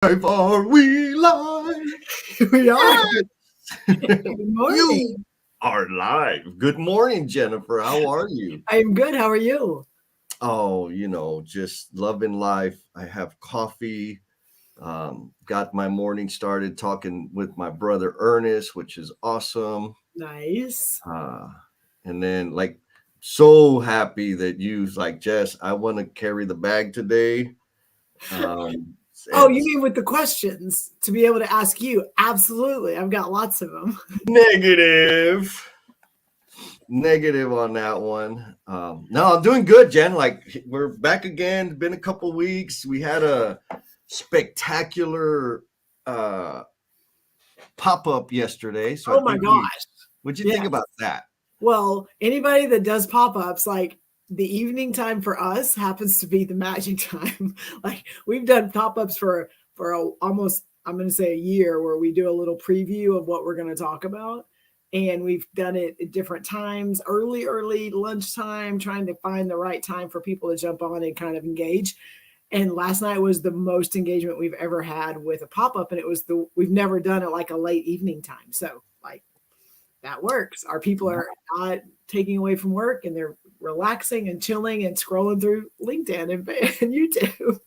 Are we live? We are. Yes. Good You morning. are live. Good morning, Jennifer. How are you? I'm good. How are you? Oh, just loving life. I have coffee. Got my morning started talking with my brother Ernest, which is awesome. Nice. Uh, and then, so happy that you like Jess. I want to carry the bag today. Um, Oh, and you mean with the questions to be able to ask you? Absolutely. I've got lots of them. negative. Negative on that one. No, I'm doing good, Jen. Like we're back again. It's been a couple weeks. We had a spectacular uh pop up yesterday. So I Oh my think we gosh. what'd you think Yeah. about that? Well, anybody that does pop ups, like the evening time for us happens to be the magic time. Like we've done pop ups almost, I'm going to say a year, where we do a little preview of what we're going to talk about. And we've done it at different times, early lunchtime, trying to find the right time for people to jump on and kind of engage. And last night was the most engagement we've ever had with a pop up. And we've never done it like a late evening time. So, like, that works. Our people are not taking away from work, and they're relaxing and chilling and scrolling through LinkedIn and YouTube.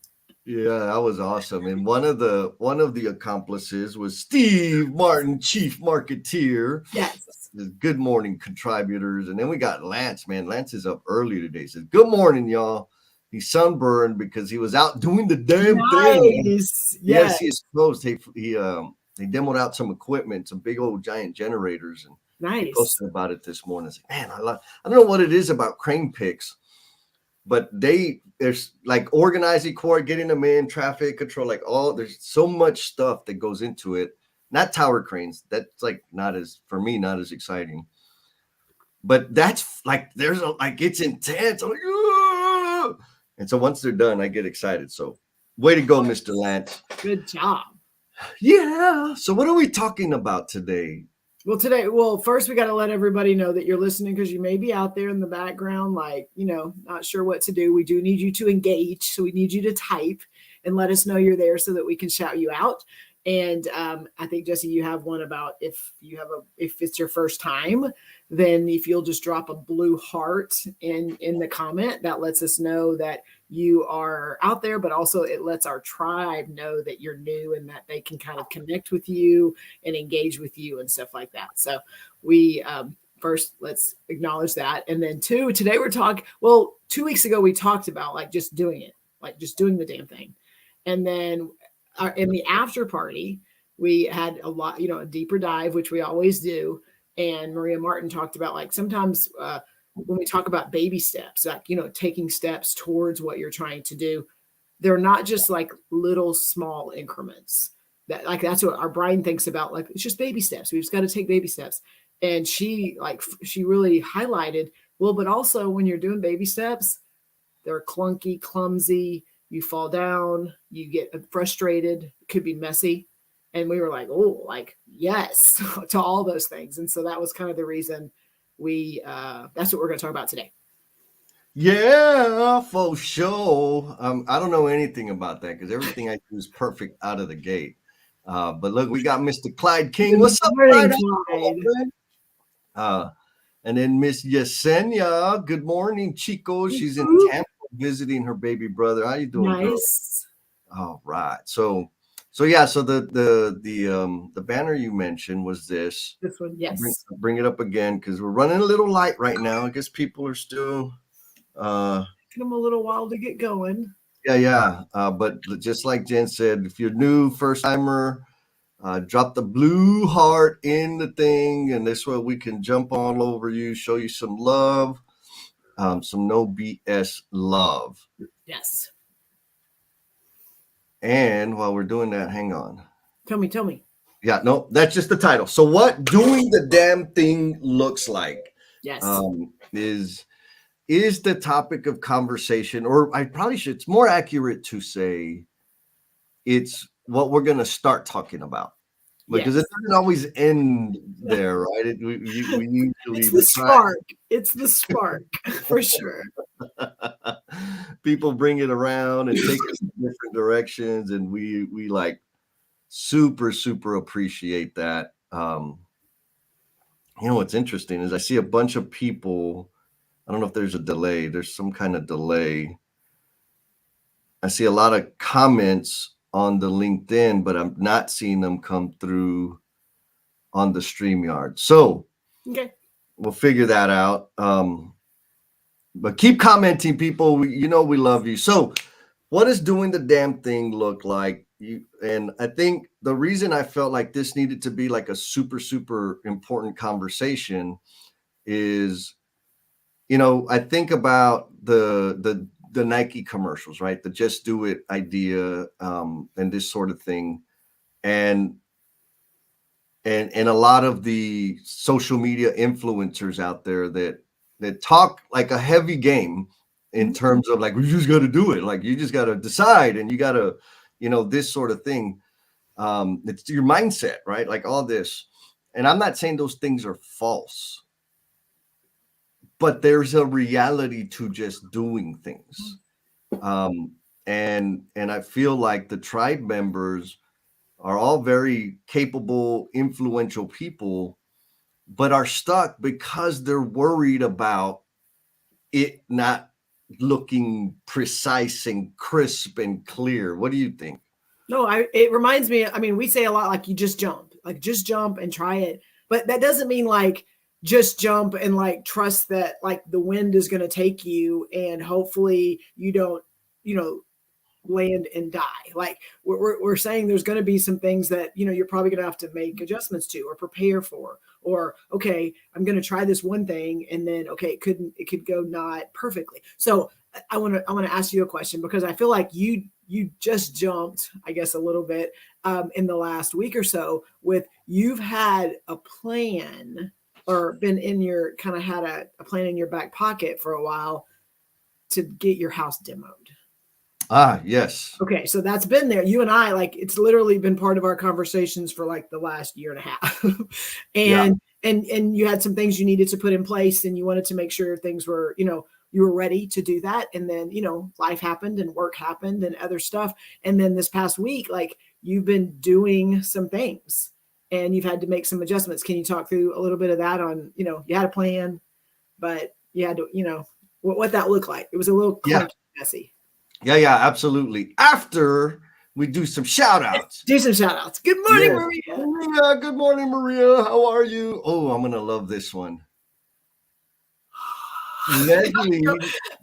Yeah, that was awesome. And one of the accomplices was Steve Martin, Chief Marketeer. Yes. The Good morning contributors. And then we got Lance, man. Lance is up early today. Says, good morning, y'all. He's sunburned because he was out doing the damn thing. And Nice. yes, Yes. he exposed. He demoed out some equipment, some big old giant generators, and he Nice. posted about it this morning. I was like, man, I don't know what it is about crane picks, but there's like organizing core, getting them in, traffic control, there's so much stuff that goes into it. Not tower cranes. That's like not as for me, not as exciting. But that's like it's intense. I'm like, "Ah!" And so once they're done, I get excited. So way to go, Mr. Lance. Good job. Yeah. So what are we talking about today? Well, first we got to let everybody know that you're listening, because you may be out there in the background, like, not sure what to do. We do need you to engage. So we need you to type and let us know you're there so that we can shout you out. And I think, Jesse, you have one about if it's your first time, then if you'll just drop a blue heart in the comment, that lets us know that you are out there, but also it lets our tribe know that you're new and that they can kind of connect with you and engage with you and stuff like that. So we first, let's acknowledge that. And then two, today we're talking, well, 2 weeks ago we talked about like just doing it, like just doing the damn thing. And then in the after party, we had a lot, a deeper dive, which we always do. And Maria Martin talked about like sometimes when we talk about baby steps, like, taking steps towards what you're trying to do, they're not just like little small increments. That's what our brain thinks about. Like, it's just baby steps. We just got to take baby steps. And she really highlighted, well, but also when you're doing baby steps, they're clunky, clumsy. You fall down, you get frustrated, it could be messy. And we were like, oh, like, yes, to all those things. And so that was kind of the reason that's what we're going to talk about today. Yeah, for sure. I don't know anything about that because everything I do is perfect out of the gate. But look, we got Mr. Clyde King. Good What's up, morning, Clyde? Clyde. Uh, and then Miss Yesenia. Good morning, Chico. She's in Tampa visiting her baby brother. How you doing, girl? Nice. All right. So yeah. So the banner you mentioned was this. This one, yes. Bring it up again because we're running a little light right now. I guess people are still. Took them a little while to get going. Yeah. But just like Jen said, if you're new, first timer, drop the blue heart in the thing, and this way we can jump all over you, show you some love, some no BS love. Yes. And while we're doing that, hang on. Tell me. Yeah, no, that's just the title. So what doing the damn thing looks like Yes. Is the topic of conversation, or I probably should, it's more accurate to say it's what we're going to start talking about. because Yes. it doesn't always end there, right? We usually It's the the spark. It's the spark for sure. people bring it around and take us in different directions, and we like super appreciate that. You know what's interesting is I see a bunch of people. I don't know if there's a delay. There's some kind of delay. I see a lot of comments on the LinkedIn, but I'm not seeing them come through on the StreamYard. So Okay. we'll figure that out. But keep commenting, people. We love you. So, what does doing the damn thing look like? And I think the reason I felt like this needed to be like a super important conversation is, I think about the Nike commercials, right? The just do it idea, and this sort of thing. And a lot of the social media influencers out there that talk like a heavy game in terms of like, we just got to do it. Like, you just got to decide, and you got to, this sort of thing. It's your mindset, right? Like all this. And I'm not saying those things are false, but there's a reality to just doing things. And I feel like the tribe members are all very capable, influential people, but are stuck because they're worried about it not looking precise and crisp and clear. What do you think? No, it reminds me, I mean, we say a lot like you just jump and try it. But that doesn't mean like just jump and like trust that like the wind is going to take you and hopefully you don't, land and die. Like we're saying there's going to be some things that, you're probably going to have to make adjustments to or prepare for, or, okay, I'm going to try this one thing and then, okay, it could go not perfectly. So I want to ask you a question because I feel like you just jumped, I guess, a little bit in the last week or so with you've had a plan or been in your kind of had a plan in your back pocket for a while to get your house demoed. Ah, yes. Okay, so that's been there. You and I, like, it's literally been part of our conversations for like the last year and a half. and you had some things you needed to put in place and you wanted to make sure things were, you were ready to do that. And then, life happened and work happened and other stuff. And then this past week, like you've been doing some things and you've had to make some adjustments. Can you talk through a little bit of that on, you had a plan, but you had to, what that looked like? It was a little clunky, messy. Yeah, absolutely. After we do some shout outs. Do some shout outs. Good morning, Maria. Maria. Good morning, Maria. How are you? Oh, I'm going to love this one. Leslie.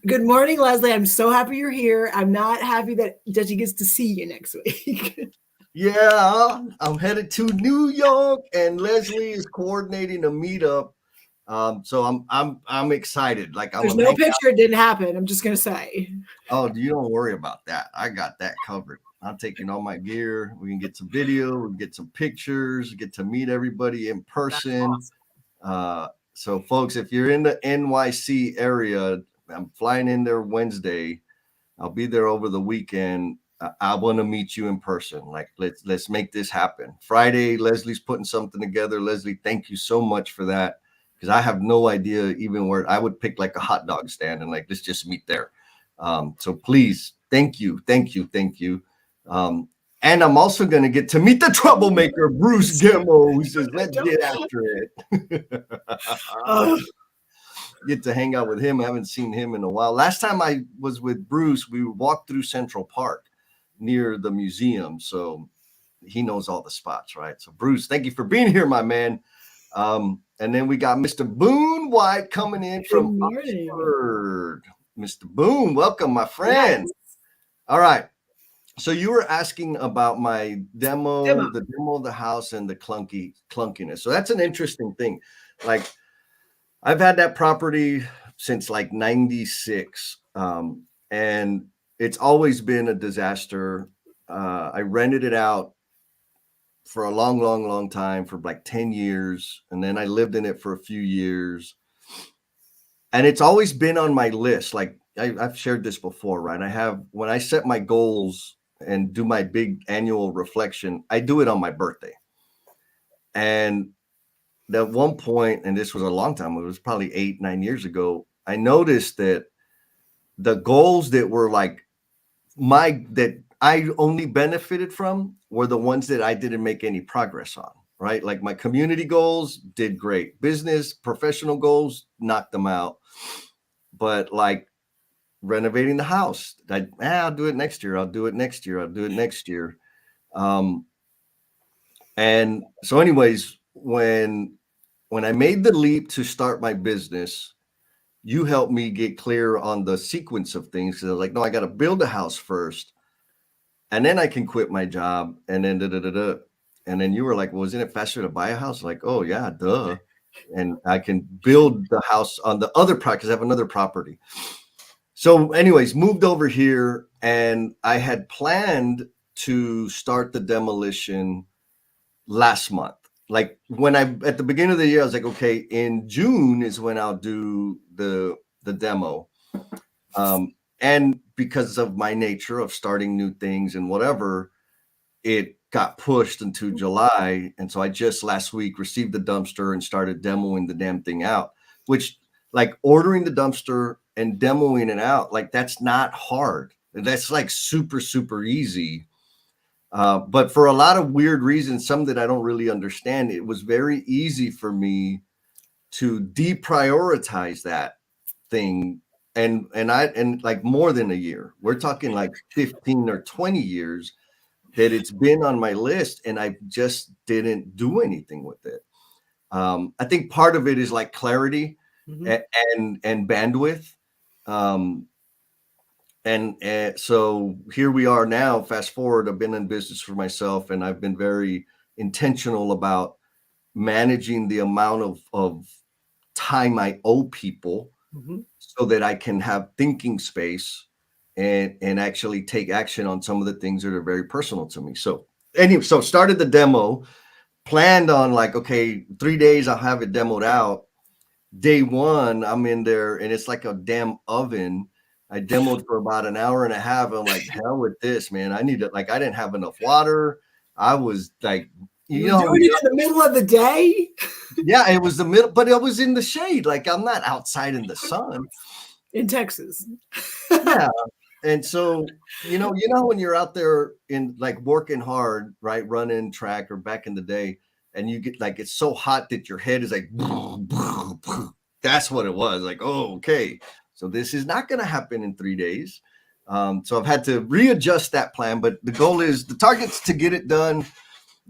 Good morning, Leslie. I'm so happy you're here. I'm not happy that she gets to see you next week. Yeah, I'm headed to New York and Leslie is coordinating a meetup. So I'm excited. Like there's no picture. It didn't happen. I'm just gonna say. Oh, you don't worry about that. I got that covered. I'm taking all my gear. We can get some video. We can get some pictures. Get to meet everybody in person. Awesome. So, folks, if you're in the NYC area, I'm flying in there Wednesday. I'll be there over the weekend. I want to meet you in person. Like, let's make this happen. Friday, Leslie's putting something together. Leslie, thank you so much for that. Because I have no idea even where I would pick like a hot dog stand and like, let's just meet there. So please, thank you. And I'm also going to get to meet the troublemaker, Bruce Gimmo, who says, let's get after it. Get to hang out with him. I haven't seen him in a while. Last time I was with Bruce, we walked through Central Park near the museum. So he knows all the spots, right? So Bruce, thank you for being here, my man. And then we got Mr. Boone White coming in from Oxford. Mr. Boone, welcome, my friend. Yes. All right. So you were asking about my demo, the demo of the house and the clunkiness. So that's an interesting thing. Like I've had that property since like 96. And it's always been a disaster. I rented it out for a long time, for like 10 years. And then I lived in it for a few years. And it's always been on my list. Like I've shared this before, right? When I set my goals and do my big annual reflection, I do it on my birthday. And at one point, and this was a long time, it was probably 8-9 years ago, I noticed that the goals that were like that I only benefited from were the ones that I didn't make any progress on, right? Like my community goals did great. Business, professional goals, knocked them out. But like renovating the house, I'll do it next year. I'll do it next year. I'll do it next year. Um, and so anyways, when I made the leap to start my business, you helped me get clear on the sequence of things. Because I was like, no, I got to build a house first, and then I can quit my job, and then da da da da. And then you were like, well, isn't it faster to buy a house? Like, oh yeah, duh. And I can build the house on the other property because I have another property. So, anyways, moved over here, and I had planned to start the demolition last month. Like when at the beginning of the year, I was like, okay, in June is when I'll do the demo. And because of my nature of starting new things and whatever, it got pushed into July. And so I just last week received the dumpster and started demoing the damn thing out, which like ordering the dumpster and demoing it out, like that's not hard. That's like super, super easy. But for a lot of weird reasons, some that I don't really understand, it was very easy for me to deprioritize that thing. And like more than a year, we're talking like 15 or 20 years that it's been on my list, and I just didn't do anything with it. I think part of it is like clarity and bandwidth. And so here we are now. Fast forward, I've been in business for myself, and I've been very intentional about managing the amount of time I owe people so that I can have thinking space and actually take action on some of the things that are very personal to me. So anyway, so started the demo, planned on like, okay, 3 days I'll have it demoed out. Day one, I'm in there and it's like a damn oven. I demoed for about an hour and a half. I'm like, hell with this, man. I need it. Like, I didn't have enough water. I was like, you know, doing it in the middle of the day. Yeah, it was the middle, but it was in the shade. Like, I'm not outside in the sun. In Texas. Yeah. And so, you know, when you're out there in like working hard, right? Running track or back in the day, and you get like, it's so hot that your head is like, that's what it was. Like, oh, okay. So this is not going to happen in 3 days. So I've had to readjust that plan, but the goal is the target's to get it done,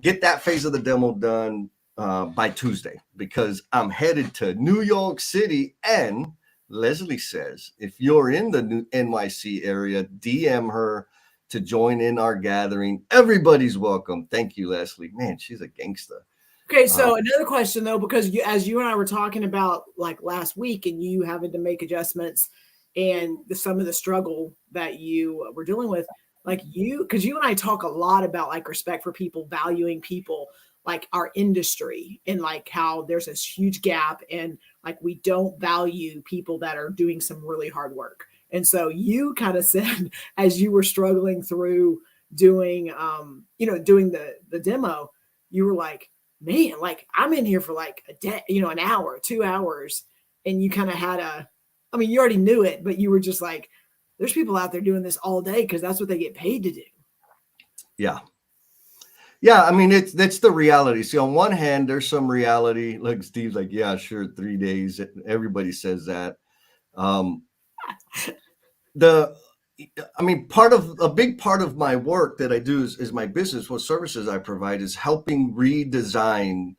get that phase of the demo done by Tuesday, because I'm headed to New York City. And Leslie says, if you're in the new NYC area, DM her to join in our gathering. Everybody's welcome. Thank you, Leslie. Man, she's a gangster. Okay, so another question though, because as you and I were talking about like last week, and you having to make adjustments and some of the struggle that you were dealing with, like because you and I talk a lot about like respect for people, valuing people, like our industry, and like how there's this huge gap, and like we don't value people that are doing some really hard work. And so you kind of said, as you were struggling through doing doing the demo, you were like, man, like I'm in here for like a day, an hour, 2 hours. And you kind of had you already knew it, but you were just like, there's people out there doing this all day because that's what they get paid to do. Yeah. Yeah. I mean, that's the reality. See, on one hand, there's some reality. Like Steve's like, yeah, sure. 3 days. Everybody says that. A big part of my work that I do is my business. What services I provide is helping redesign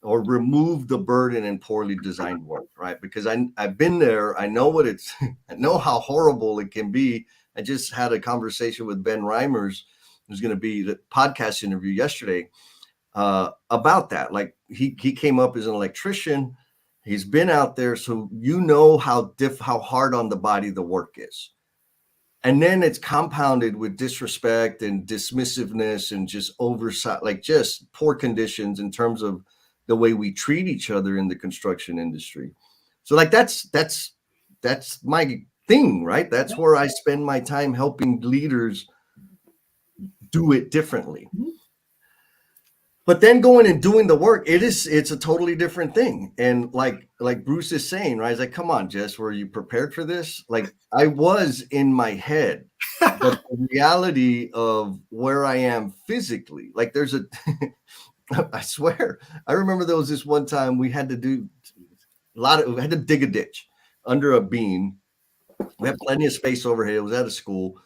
or remove the burden in poorly designed work, right? Because I've been there. I know I know how horrible it can be. I just had a conversation with Ben Reimers, who's going to be the podcast interview yesterday, about that. Like he came up as an electrician. He's been out there, so you know how hard on the body the work is. And then it's compounded with disrespect and dismissiveness and just oversight, like just poor conditions in terms of the way we treat each other in the construction industry. So like that's my thing, right? That's where I spend my time helping leaders do it differently. But then going and doing the work, it's a totally different thing. And like Bruce is saying, right? It's like, come on, Jess, were you prepared for this? Like I was in my head, but the reality of where I am physically, like there's a I swear, I remember there was this one time we had to do we had to dig a ditch under a beam. We had plenty of space overhead. It was at a school.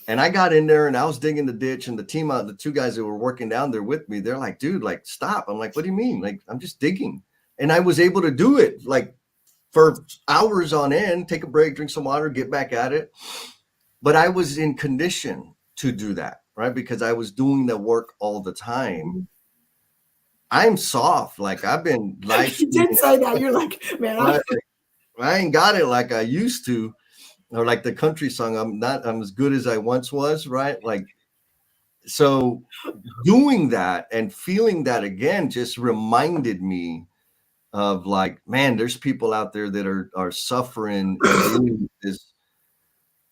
And I got in there and I was digging the ditch, and the team out, the two guys that were working down there with me, they're like, dude, like, stop. I'm like, what do you mean? Like, I'm just digging. And I was able to do it like for hours on end, take a break, drink some water, get back at it. But I was in condition to do that, right? Because I was doing the work all the time. I'm soft. Like I've been like, you did say that. You're like, man, I ain't got it like I used to. Or like the country song, I'm as good as I once was, right? Like, so doing that and feeling that again just reminded me of like, man, there's people out there that are suffering and doing this.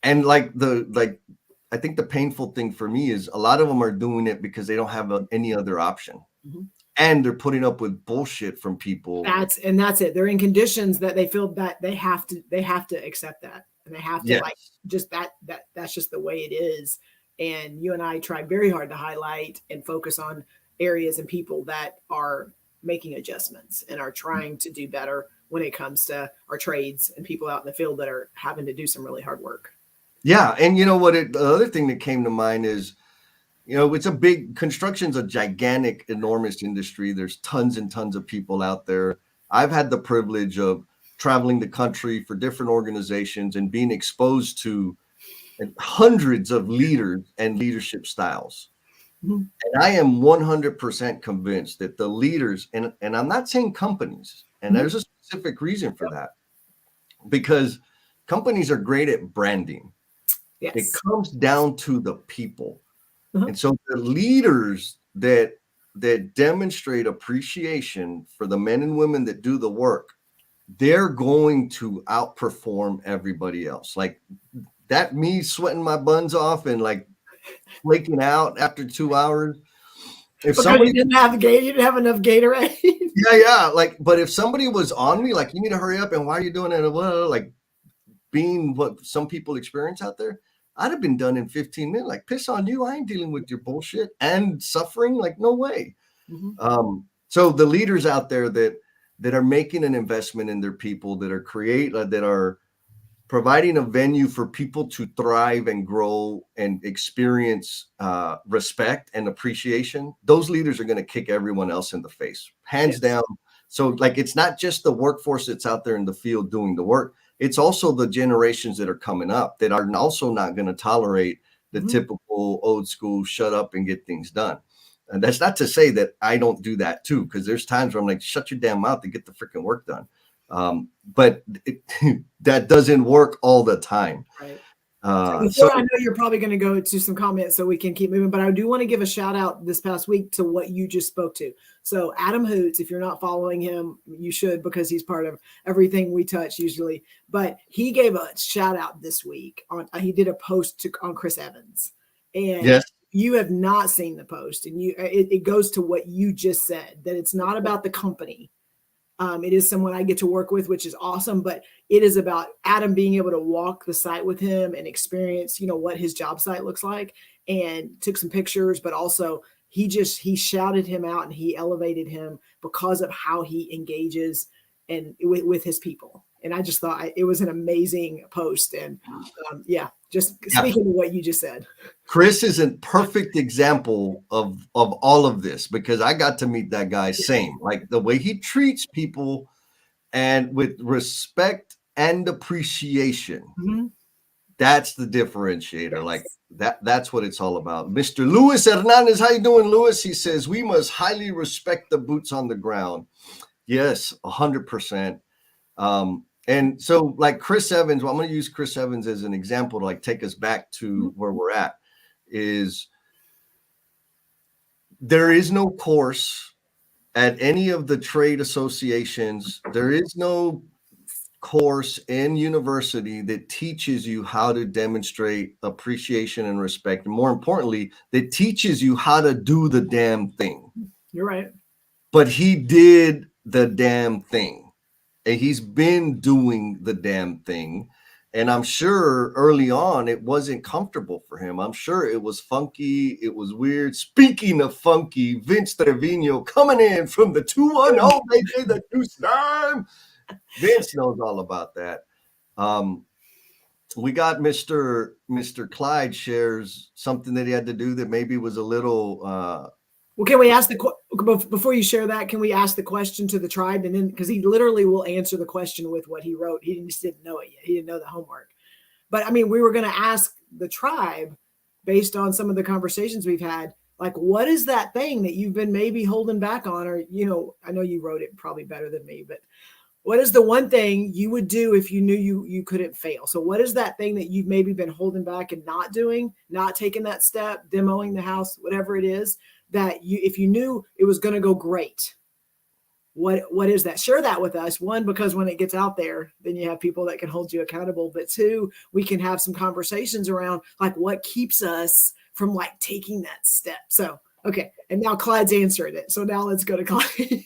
And like I think the painful thing for me is a lot of them are doing it because they don't have any other option. Mm-hmm. And they're putting up with bullshit from people. That's it. They're in conditions that they feel that they have to accept that. And they have to like just that's just the way it is. And you and I try very hard to highlight and focus on areas and people that are making adjustments and are trying to do better when it comes to our trades and people out in the field that are having to do some really hard work. Yeah. And you know what, the other thing that came to mind is, you know, construction's a gigantic, enormous industry. There's tons and tons of people out there. I've had the privilege of traveling the country for different organizations and being exposed to hundreds of leaders and leadership styles. Mm-hmm. And I am 100% convinced that the leaders, and I'm not saying companies, and there's a specific reason for that, because companies are great at branding. Yes. It comes down to the people. Mm-hmm. And so the leaders that demonstrate appreciation for the men and women that do the work, they're going to outperform everybody else. Like that, me sweating my buns off and like flaking out after 2 hours. If because somebody you didn't have enough Gatorade. Yeah. Like, but if somebody was on me, like, you need to hurry up, and why are you doing it? Well, like being what some people experience out there, I'd have been done in 15 minutes. Like, piss on you. I ain't dealing with your bullshit and suffering. Like, no way. Mm-hmm. So the leaders out there that are making an investment in their people, that are providing a venue for people to thrive and grow and experience respect and appreciation, those leaders are going to kick everyone else in the face, hands down. So like, it's not just the workforce that's out there in the field doing the work. It's also the generations that are coming up that are also not going to tolerate the typical old school, shut up and get things done. And that's not to say that I don't do that too, because there's times where I'm like, shut your damn mouth and get the freaking work done. But that doesn't work all the time. Right. So I know you're probably going to go to some comments so we can keep moving, but I do want to give a shout out this past week to what you just spoke to. So Adam Hoots, if you're not following him, you should, because he's part of everything we touch usually. But he gave a shout out this week he did a post on Chris Evans, and yes. You have not seen the post, and it goes to what you just said, that it's not about the company. It is someone I get to work with, which is awesome, but it is about Adam being able to walk the site with him and experience, what his job site looks like, and took some pictures, but also he shouted him out and he elevated him because of how he engages and with his people. And I just thought it was an amazing post. And just speaking to what you just said. Chris is a perfect example of all of this, because I got to meet that guy. Same, like the way he treats people and with respect and appreciation. Mm-hmm. That's the differentiator. Yes. Like that's what it's all about. Mr. Luis Hernandez, how you doing, Luis? He says, we must highly respect the boots on the ground. Yes, 100%. And so like Chris Evans, well, I'm going to use Chris Evans as an example to like take us back to where we're at, is there is no course at any of the trade associations. There is no course in university that teaches you how to demonstrate appreciation and respect. And more importantly, that teaches you how to do the damn thing. You're right. but he did the damn thing. And he's been doing the damn thing. And I'm sure early on it wasn't comfortable for him. I'm sure it was funky. It was weird. Speaking of funky, Vince Trevino coming in from the 210, baby, the two time. Vince knows all about that. We got Mr. Clyde shares something that he had to do that maybe was a little Well, can we ask before you share that? Can we ask the question to the tribe, and then because he literally will answer the question with what he wrote. He just didn't know it yet. He didn't know the homework. But I mean, we were going to ask the tribe based on some of the conversations we've had. Like, what is that thing that you've been maybe holding back on, or I know you wrote it probably better than me, but what is the one thing you would do if you knew you couldn't fail? So what is that thing that you've maybe been holding back and not doing, not taking that step, demoing the house, whatever it is that if you knew it was going to go great, what is that? Share that with us. One, because when it gets out there, then you have people that can hold you accountable. But two, we can have some conversations around like what keeps us from like taking that step. So, okay. And now Clyde's answered it. So now let's go to Clyde.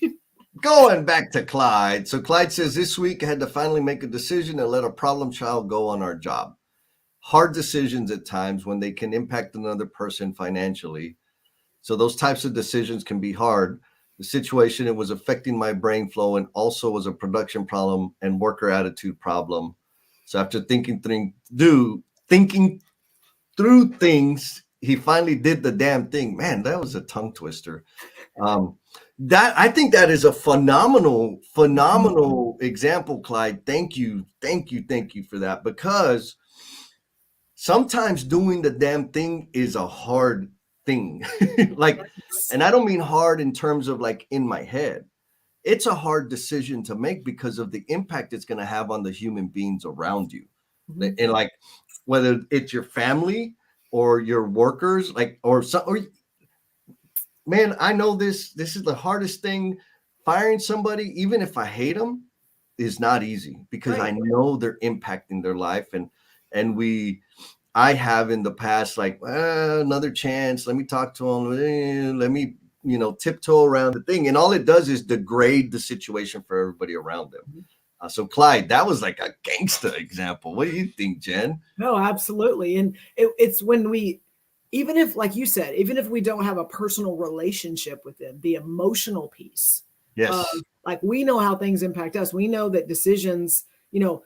Going back to Clyde. So Clyde says, this week I had to finally make a decision and let a problem child go on our job. Hard decisions at times when they can impact another person financially. So those types of decisions can be hard. The situation, it was affecting my brain flow and also was a production problem and worker attitude problem. So after thinking through things, he finally did the damn thing. Man, that was a tongue twister. That I think that is a phenomenal example, Clyde. Thank you for that, because sometimes doing the damn thing is a hard thing. Like, and I don't mean hard in terms of like in my head. It's a hard decision to make because of the impact it's going to have on the human beings around you. Mm-hmm. And like, whether it's your family or your workers, like, man, I know this is the hardest thing. Firing somebody, even if I hate them, is not easy because I know they're impacting their life. And I have in the past, like, another chance. Let me talk to them. Let me, tiptoe around the thing. And all it does is degrade the situation for everybody around them. So Clyde, that was like a gangster example. What do you think, Jen? No, absolutely. And it's when even if, like you said, even if we don't have a personal relationship with them, the emotional piece. Yes. Like we know how things impact us. We know that decisions,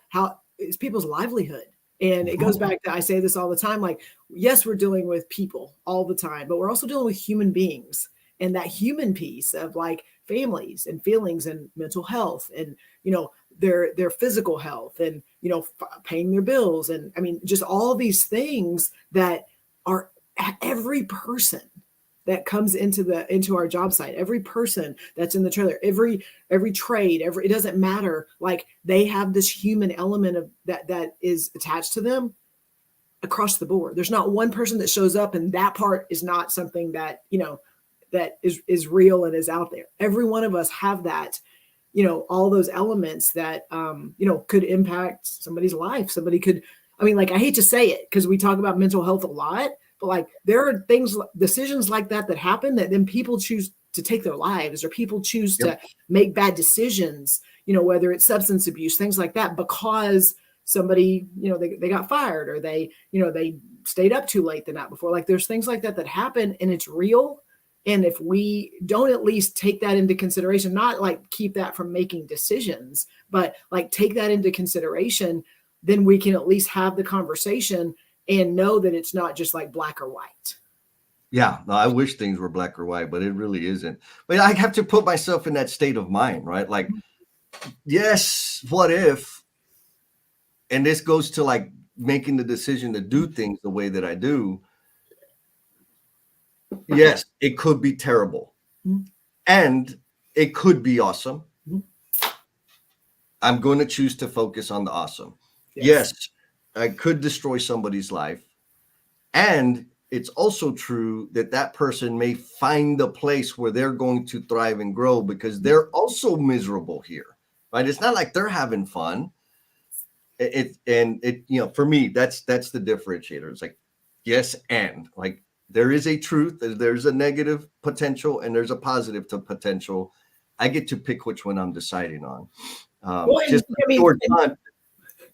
how it's people's livelihood. And it goes back to, I say this all the time, like, yes, we're dealing with people all the time, but we're also dealing with human beings. And that human piece of like families and feelings and mental health and, their physical health and, paying their bills. And I mean, just all these things that are every person that comes into our job site, every person that's in the trailer, every trade, it doesn't matter. Like they have this human element of that is attached to them across the board. There's not one person that shows up and that part is not something that, that is real and is out there. Every one of us have that, all those elements that, could impact somebody's life. Somebody could, I hate to say it because we talk about mental health a lot, but like there are decisions like that happen that then people choose to take their lives, or people choose to make bad decisions, whether it's substance abuse, things like that, because somebody, they got fired, or they stayed up too late the night before. Like there's things like that happen, and it's real. And if we don't at least take that into consideration, not like keep that from making decisions, but like take that into consideration, then we can at least have the conversation and know that it's not just like black or white. Yeah, no, I wish things were black or white, but it really isn't. But I have to put myself in that state of mind, right? Like, yes, what if? And this goes to like making the decision to do things the way that I do. Yes, it could be terrible. Mm-hmm. And it could be awesome. Mm-hmm. I'm going to choose to focus on the awesome. Yes, I could destroy somebody's life. And it's also true that person may find a place where they're going to thrive and grow because they're also miserable here, right? It's not like they're having fun. For me, that's the differentiator. It's like, yes, and like There is a truth, there's a negative potential, and there's a positive to potential. I get to pick which one I'm deciding on. Well, Just I mean, George Hunt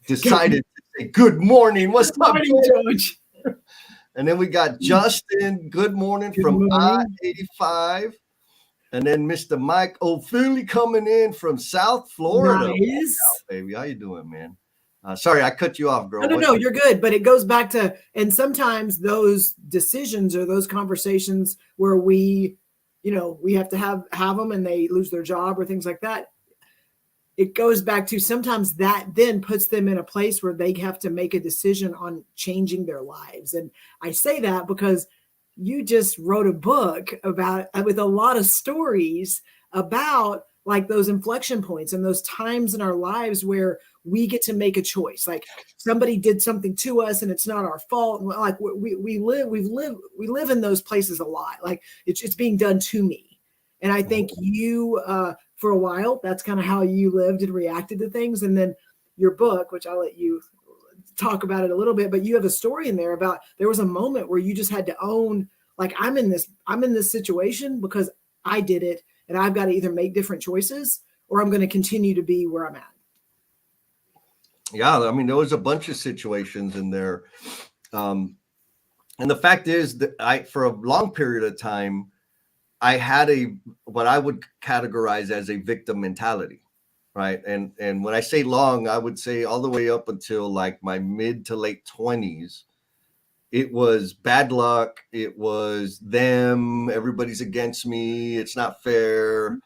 decided to say, good morning, what's good up, morning, George. And then we got Justin, good morning Good from morning. I-85. And then Mr. Mike O'Philly coming in from South Florida. Nice. Wow, baby, how you doing, man? Sorry, I cut you off, girl. No, you're good. But it goes back to, and sometimes those decisions or those conversations where we have to have them and they lose their job or things like that. It goes back to sometimes that then puts them in a place where they have to make a decision on changing their lives. And I say that because you just wrote a book about, with a lot of stories about like those inflection points and those times in our lives where we get to make a choice. Like somebody did something to us and it's not our fault. And like we live in those places a lot. Like it's being done to me. And I think you, for a while, that's kind of how you lived and reacted to things. And then your book, which I'll let you talk about it a little bit, but you have a story in there about there was a moment where you just had to own, like, I'm in this situation because I did it, and I've got to either make different choices or I'm going to continue to be where I'm at. Yeah, I mean, there was a bunch of situations in there. And the fact is that for a long period of time, I had what I would categorize as a victim mentality, right? And when I say long, I would say all the way up until like my mid to late 20s. It was bad luck. It was them. Everybody's against me. It's not fair.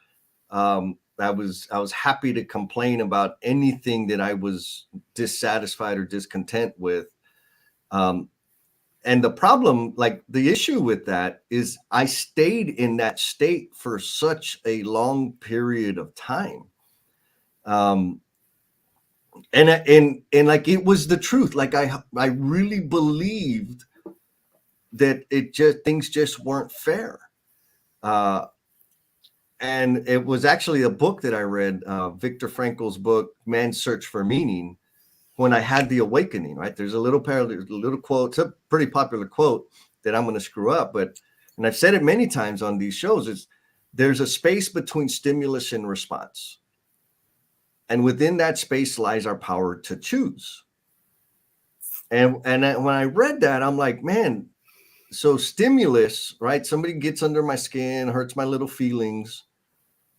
I was happy to complain about anything that I was dissatisfied or discontent with. And the problem, like the issue with that is I stayed in that state for such a long period of time. And like, it was the truth. Like I really believed that things just weren't fair. And it was actually a book that I read, Viktor Frankl's book, Man's Search for Meaning, when I had the awakening, right? There's a little quote, it's a pretty popular quote that I'm going to screw up, and I've said it many times on these shows, there's a space between stimulus and response. And within that space lies our power to choose. And when I read that, I'm like, man, so stimulus, right? Somebody gets under my skin, hurts my little feelings.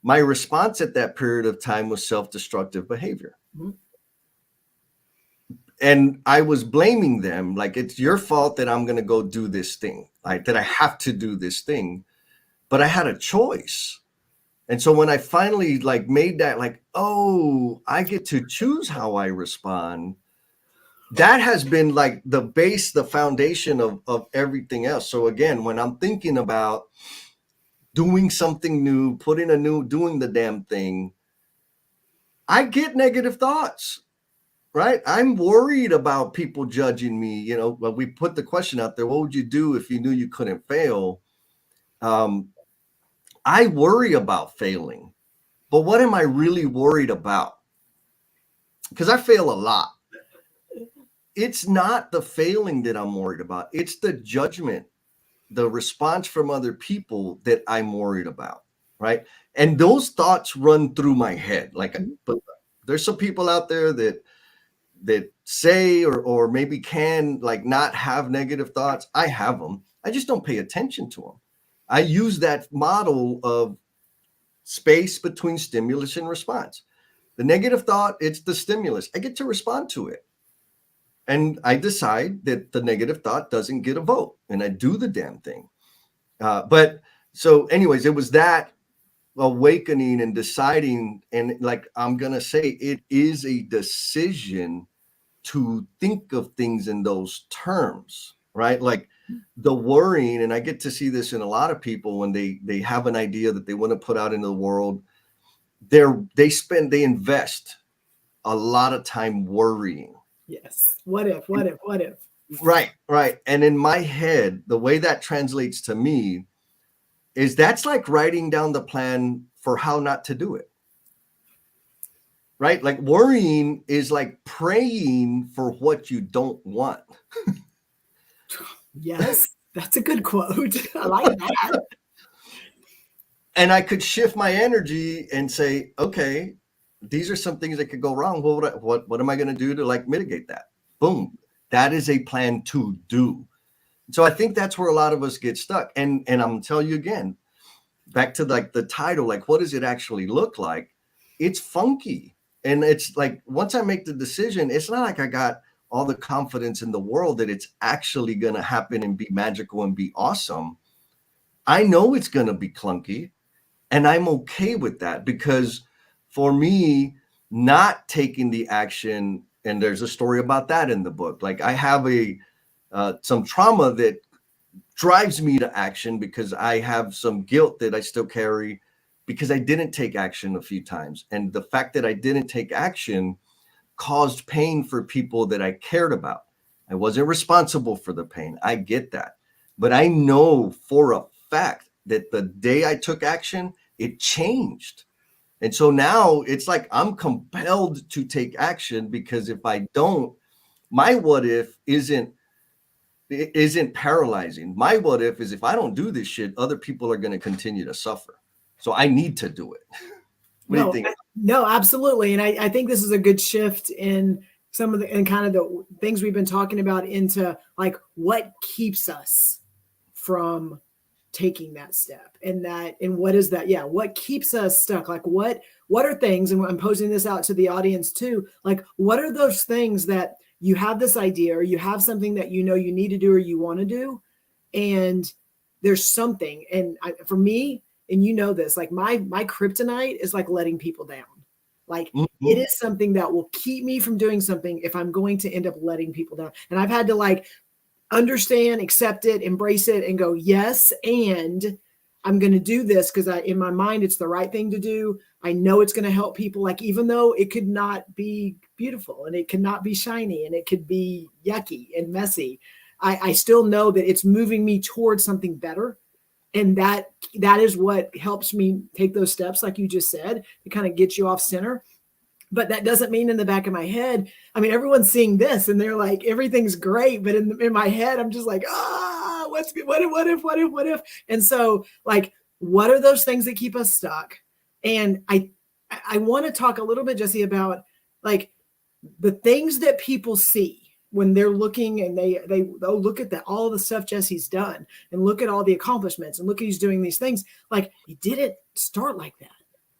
My response at that period of time was self-destructive behavior. Mm-hmm. And I was blaming them, like, it's your fault that I'm going to go do this thing, like that I have to do this thing. But I had a choice. And so when I finally like made that, like, oh, I get to choose how I respond, that has been like the base, the foundation of everything else. So again, when I'm thinking about doing something new, doing the damn thing, I get negative thoughts. Right. I'm worried about people judging me. But we put the question out there. What would you do if you knew you couldn't fail? I worry about failing. But what am I really worried about? Because I fail a lot. It's not the failing that I'm worried about. It's the judgment, the response from other people that I'm worried about. Right. And those thoughts run through my head. But there's some people out there that say or maybe can like not have negative thoughts. I have them. I just don't pay attention to them. I use that model of space between stimulus and response. The negative thought, it's the stimulus. I get to respond to it. And I decide that the negative thought doesn't get a vote, and I do the damn thing. But so anyways, it was that awakening and deciding, and like, I'm going to say it is a decision to think of things in those terms, right? Like the worrying, and I get to see this in a lot of people when they have an idea that they want to put out into the world, they invest a lot of time worrying. Yes. What if? Right. And in my head, the way that translates to me is that's like writing down the plan for how not to do it. Right? Like worrying is like praying for what you don't want. Yes. That's a good quote. I like that. And I could shift my energy and say, okay, these are some things that could go wrong. What am I going to do to like mitigate that? Boom. That is a plan to do. So I think that's where a lot of us get stuck. And I'm gonna tell you again, back to like the title, like what does it actually look like? It's funky. And it's like once I make the decision, it's not like I got all the confidence in the world that it's actually going to happen and be magical and be awesome. I know it's going to be clunky, and I'm okay with that, because for me, not taking the action, and there's a story about that in the book. Like I have some trauma that drives me to action because I have some guilt that I still carry because I didn't take action a few times. And the fact that I didn't take action caused pain for people that I cared about. I wasn't responsible for the pain. I get that. But I know for a fact that the day I took action, it changed. And so now it's like I'm compelled to take action, because if I don't, my what if isn't paralyzing. My what if is if I don't do this shit, other people are going to continue to suffer. So I need to do it. What do you think? No, absolutely. And I think this is a good shift in some of the, and kind of the things we've been talking about into like what keeps us from taking that step, and what is that? Yeah. What keeps us stuck? Like what are things, and I'm posing this out to the audience too. Like, what are those things that you have this idea, or you have something that you know you need to do or you want to do, and there's something, and for me, and you know this, like my kryptonite is like letting people down. Like it is something that will keep me from doing something if I'm going to end up letting people down. And I've had to like understand, accept it, embrace it, and go, yes, and I'm going to do this because in my mind, it's the right thing to do. I know it's going to help people. Like, even though it could not be beautiful and it could not be shiny and it could be yucky and messy, I still know that it's moving me towards something better. And that is what helps me take those steps, like you just said, to kind of get you off center. But that doesn't mean in the back of my head, I mean, everyone's seeing this and they're like, everything's great. But in my head, I'm just like, what if? And so like, what are those things that keep us stuck? And I want to talk a little bit, Jesse, about like the things that people see when they're looking, and they'll look at all the stuff Jesse's done and look at all the accomplishments and look at he's doing these things. Like, he didn't start like that,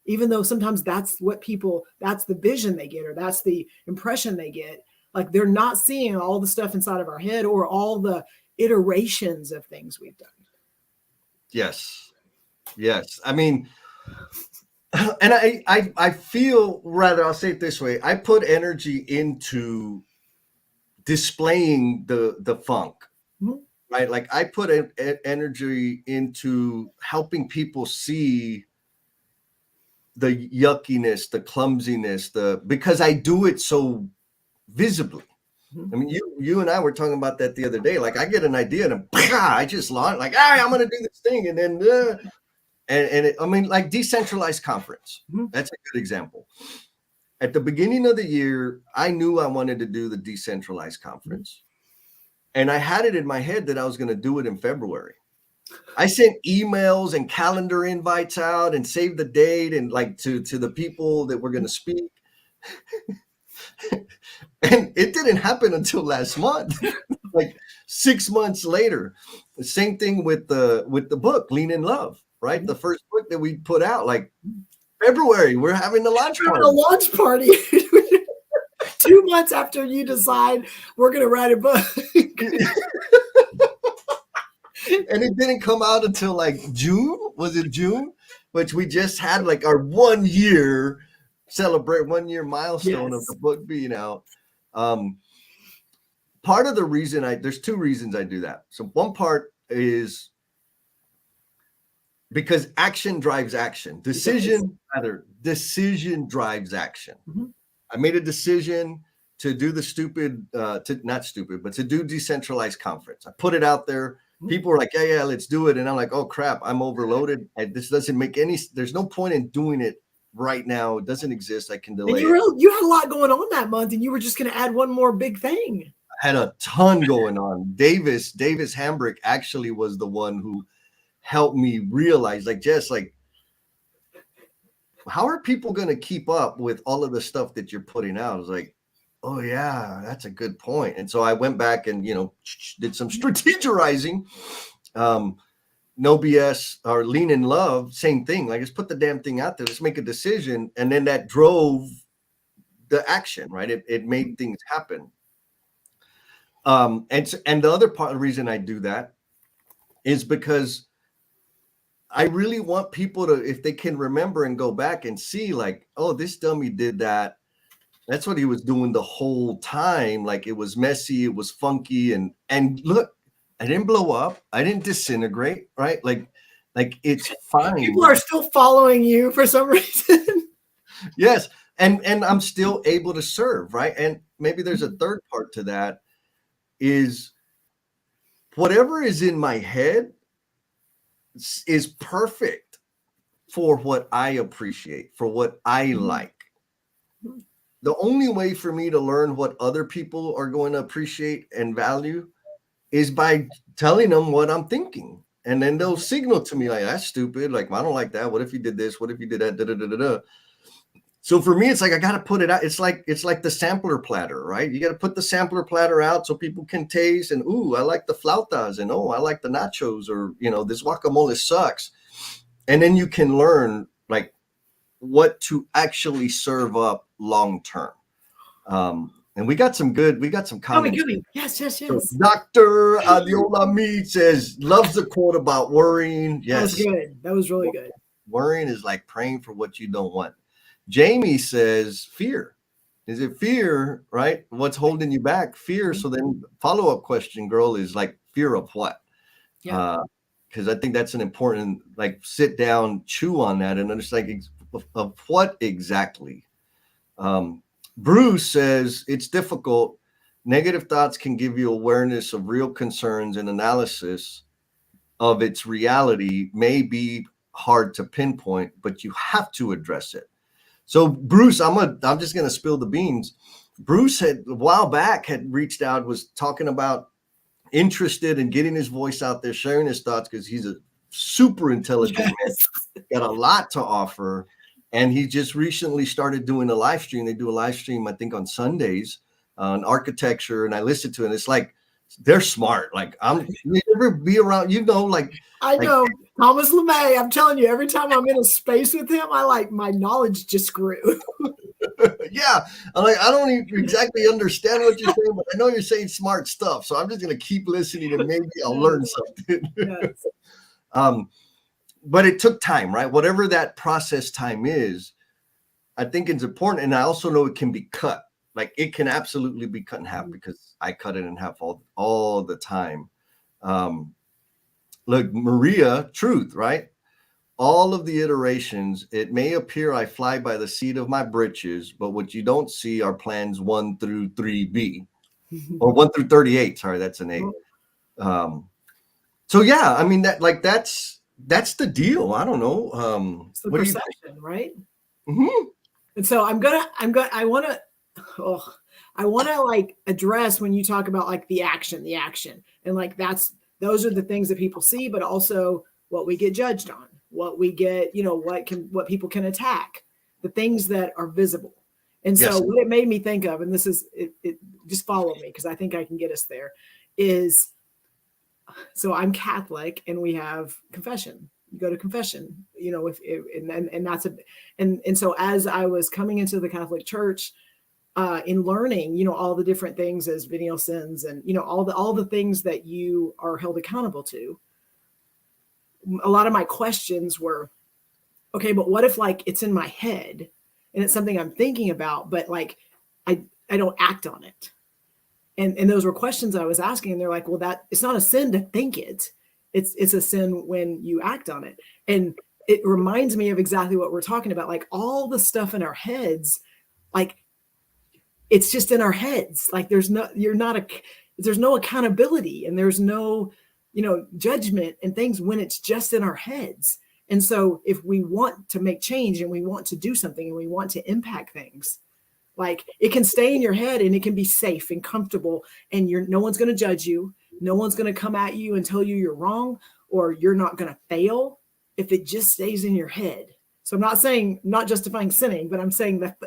even though sometimes that's the vision they get, or that's the impression they get. Like, they're not seeing all the stuff inside of our head or all the iterations of things we've done. Yes. I mean, and I feel, rather, I'll say it this way. I put energy into displaying the funk, right? Like I put energy into helping people see the yuckiness, the clumsiness, because I do it so visibly. I mean, you and I were talking about that the other day. Like, I get an idea and I just launch, like, I'm going to do this thing, and then I mean, like decentralized conference. That's a good example. At the beginning of the year, I knew I wanted to do the decentralized conference. And I had it in my head that I was going to do it in February. I sent emails and calendar invites out and saved the date, and like to the people that were going to speak. And it didn't happen until last month, like 6 months later. The same thing with the book, Lean in Love, right? The first book that we put out, like February, we're having the launch party. A launch party 2 months after you decide we're going to write a book. And it didn't come out until like June. Was it June? Which we just had like our 1 year celebrate 1 year milestone of the book being out. Part of the reason there's two reasons I do that. So one part is because action drives action. Decision drives action. I made a decision to do to do decentralized conference. I put it out there. People were like, yeah, let's do it. And I'm like, oh crap, I'm overloaded. This doesn't make there's no point in doing it right now. It doesn't exist. I can delay it. You had a lot going on that month, and you were just going to add one more big thing. had a ton going on. Davis Hambrick actually was the one who helped me realize, like, Jess, like, how are people going to keep up with all of the stuff that you're putting out? I was like, oh yeah, that's a good point. And so I went back and, did some strategizing. No BS or Lean in Love, same thing. Like, just put the damn thing out there. Let's make a decision. And then that drove the action, right? It made things happen. And the other part of the reason I do that is because I really want people to, if they can remember and go back and see, like, oh, this dummy did that. That's what he was doing the whole time. Like, it was messy, it was funky, and look, I didn't blow up, I didn't disintegrate, right? Like it's fine. People are still following you for some reason. Yes, and I'm still able to serve, right? And maybe there's a third part to that, is whatever is in my head is perfect for what I appreciate, for what I like. The only way for me to learn what other people are going to appreciate and value is by telling them what I'm thinking. And then they'll signal to me like, that's stupid. Like, I don't like that. What if you did this? What if you did that? Da, da, da, da, da. So for me, it's like, I got to put it out. It's like the sampler platter, right? You got to put the sampler platter out so people can taste, and, ooh, I like the flautas, and, oh, I like the nachos, or, this guacamole sucks. And then you can learn, like, what to actually serve up long term. And we got some comments. Yes. So Dr. Adiola Mead says, loves the quote about worrying. Yes. That was good. That was really good. Worrying is like praying for what you don't want. Jamie says, fear. Is it fear, right? What's holding you back? Fear. So then follow-up question, girl, is like, fear of what? Yeah. Because I think that's an important, like, sit down, chew on that, and understand of what exactly. Bruce says, it's difficult. Negative thoughts can give you awareness of real concerns, and analysis of its reality may be hard to pinpoint, but you have to address it. So Bruce, I'm just going to spill the beans. Bruce had a while back had reached out, was talking about interested in getting his voice out there, sharing his thoughts, because he's a super intelligent man, got a lot to offer. And he just recently started doing a live stream. They do a live stream, I think, on Sundays on architecture. And I listened to it. And it's like, they're smart. Like, you ever be around, like. I know. Thomas LeMay, I'm telling you, every time I'm in a space with him, my knowledge just grew. Yeah. I'm like, I don't even exactly understand what you're saying, but I know you're saying smart stuff. So I'm just going to keep listening, and maybe I'll learn something. Yes. But it took time, right? Whatever that process time is, I think it's important. And I also know it can be cut. Like, it can absolutely be cut in half, because I cut it in half all the time. Look, Maria, truth, right? All of the iterations, it may appear I fly by the seat of my britches, but what you don't see are plans 1 through 3B, or 1 through 38. Sorry, that's an 8. So yeah, I mean, that's the deal. I don't know. It's the perception, right? Mm-hmm. And so I want to like address, when you talk about like the action, and like those are the things that people see, but also what we get judged on, what we get, what people can attack, the things that are visible. And so what it made me think of, and this is it just follow me, because I think I can get us there, is, so I'm Catholic, and we have confession. You go to confession, and so as I was coming into the Catholic Church, in learning, all the different things as venial sins, and all the things that you are held accountable to, a lot of my questions were, okay, but what if, like, it's in my head and it's something I'm thinking about, but like I don't act on it? And those were questions I was asking, and they're like, well, that it's not a sin to think it. It's a sin when you act on it. And it reminds me of exactly what we're talking about. Like, all the stuff in our heads, like, it's just in our heads. Like, there's no accountability, and there's no, judgment and things when it's just in our heads. And so if we want to make change, and we want to do something, and we want to impact things, Like it can stay in your head and it can be safe and comfortable, and no one's going to judge you. No one's going to come at you and tell you you're wrong or you're not going to fail if it just stays in your head. So I'm not saying, not justifying sinning, but I'm saying that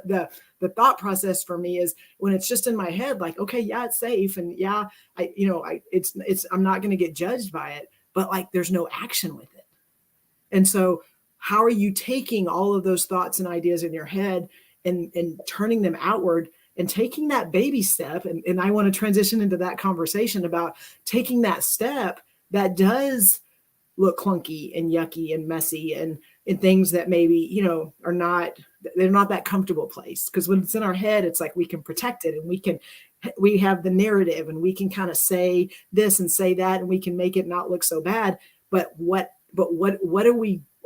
the thought process for me is when it's just in my head, like, okay, yeah, it's safe. And yeah, I'm not going to get judged by it, but like, there's no action with it. And so how are you taking all of those thoughts and ideas in your head and turning them outward and taking that baby step? And I want to transition into that conversation about taking that step that does look clunky and yucky and messy and things that maybe, they're not that comfortable place. Because when it's in our head, it's like we can protect it and we have the narrative and we can kind of say this and say that and we can make it not look so bad. But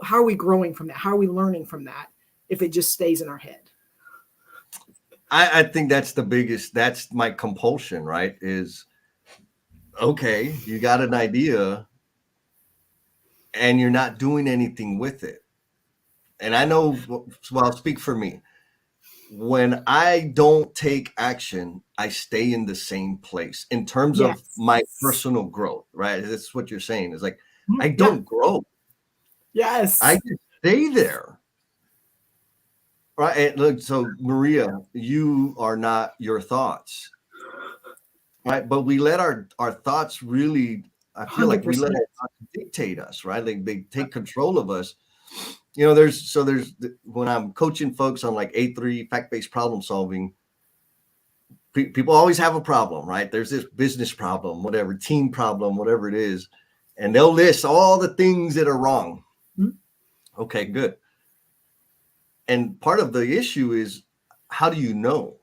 how are we growing from that? How are we learning from that if it just stays in our head? I think that's that's my compulsion, right? Is, okay, you got an idea and you're not doing anything with it. And I know, well, I'll speak for me. When I don't take action, I stay in the same place in terms of my personal growth, right? That's what you're saying. It's like, I don't grow. Yes. I just stay there. Right. And look, so Maria, you are not your thoughts. Right. But we let our thoughts really, I feel 100%. Like we let our thoughts dictate us, right? Like they take control of us. There's when I'm coaching folks on like A3 fact-based problem solving, people always have a problem, right? There's this business problem, whatever, team problem, whatever it is. And they'll list all the things that are wrong. Mm-hmm. Okay, good. And part of the issue is, how do you know?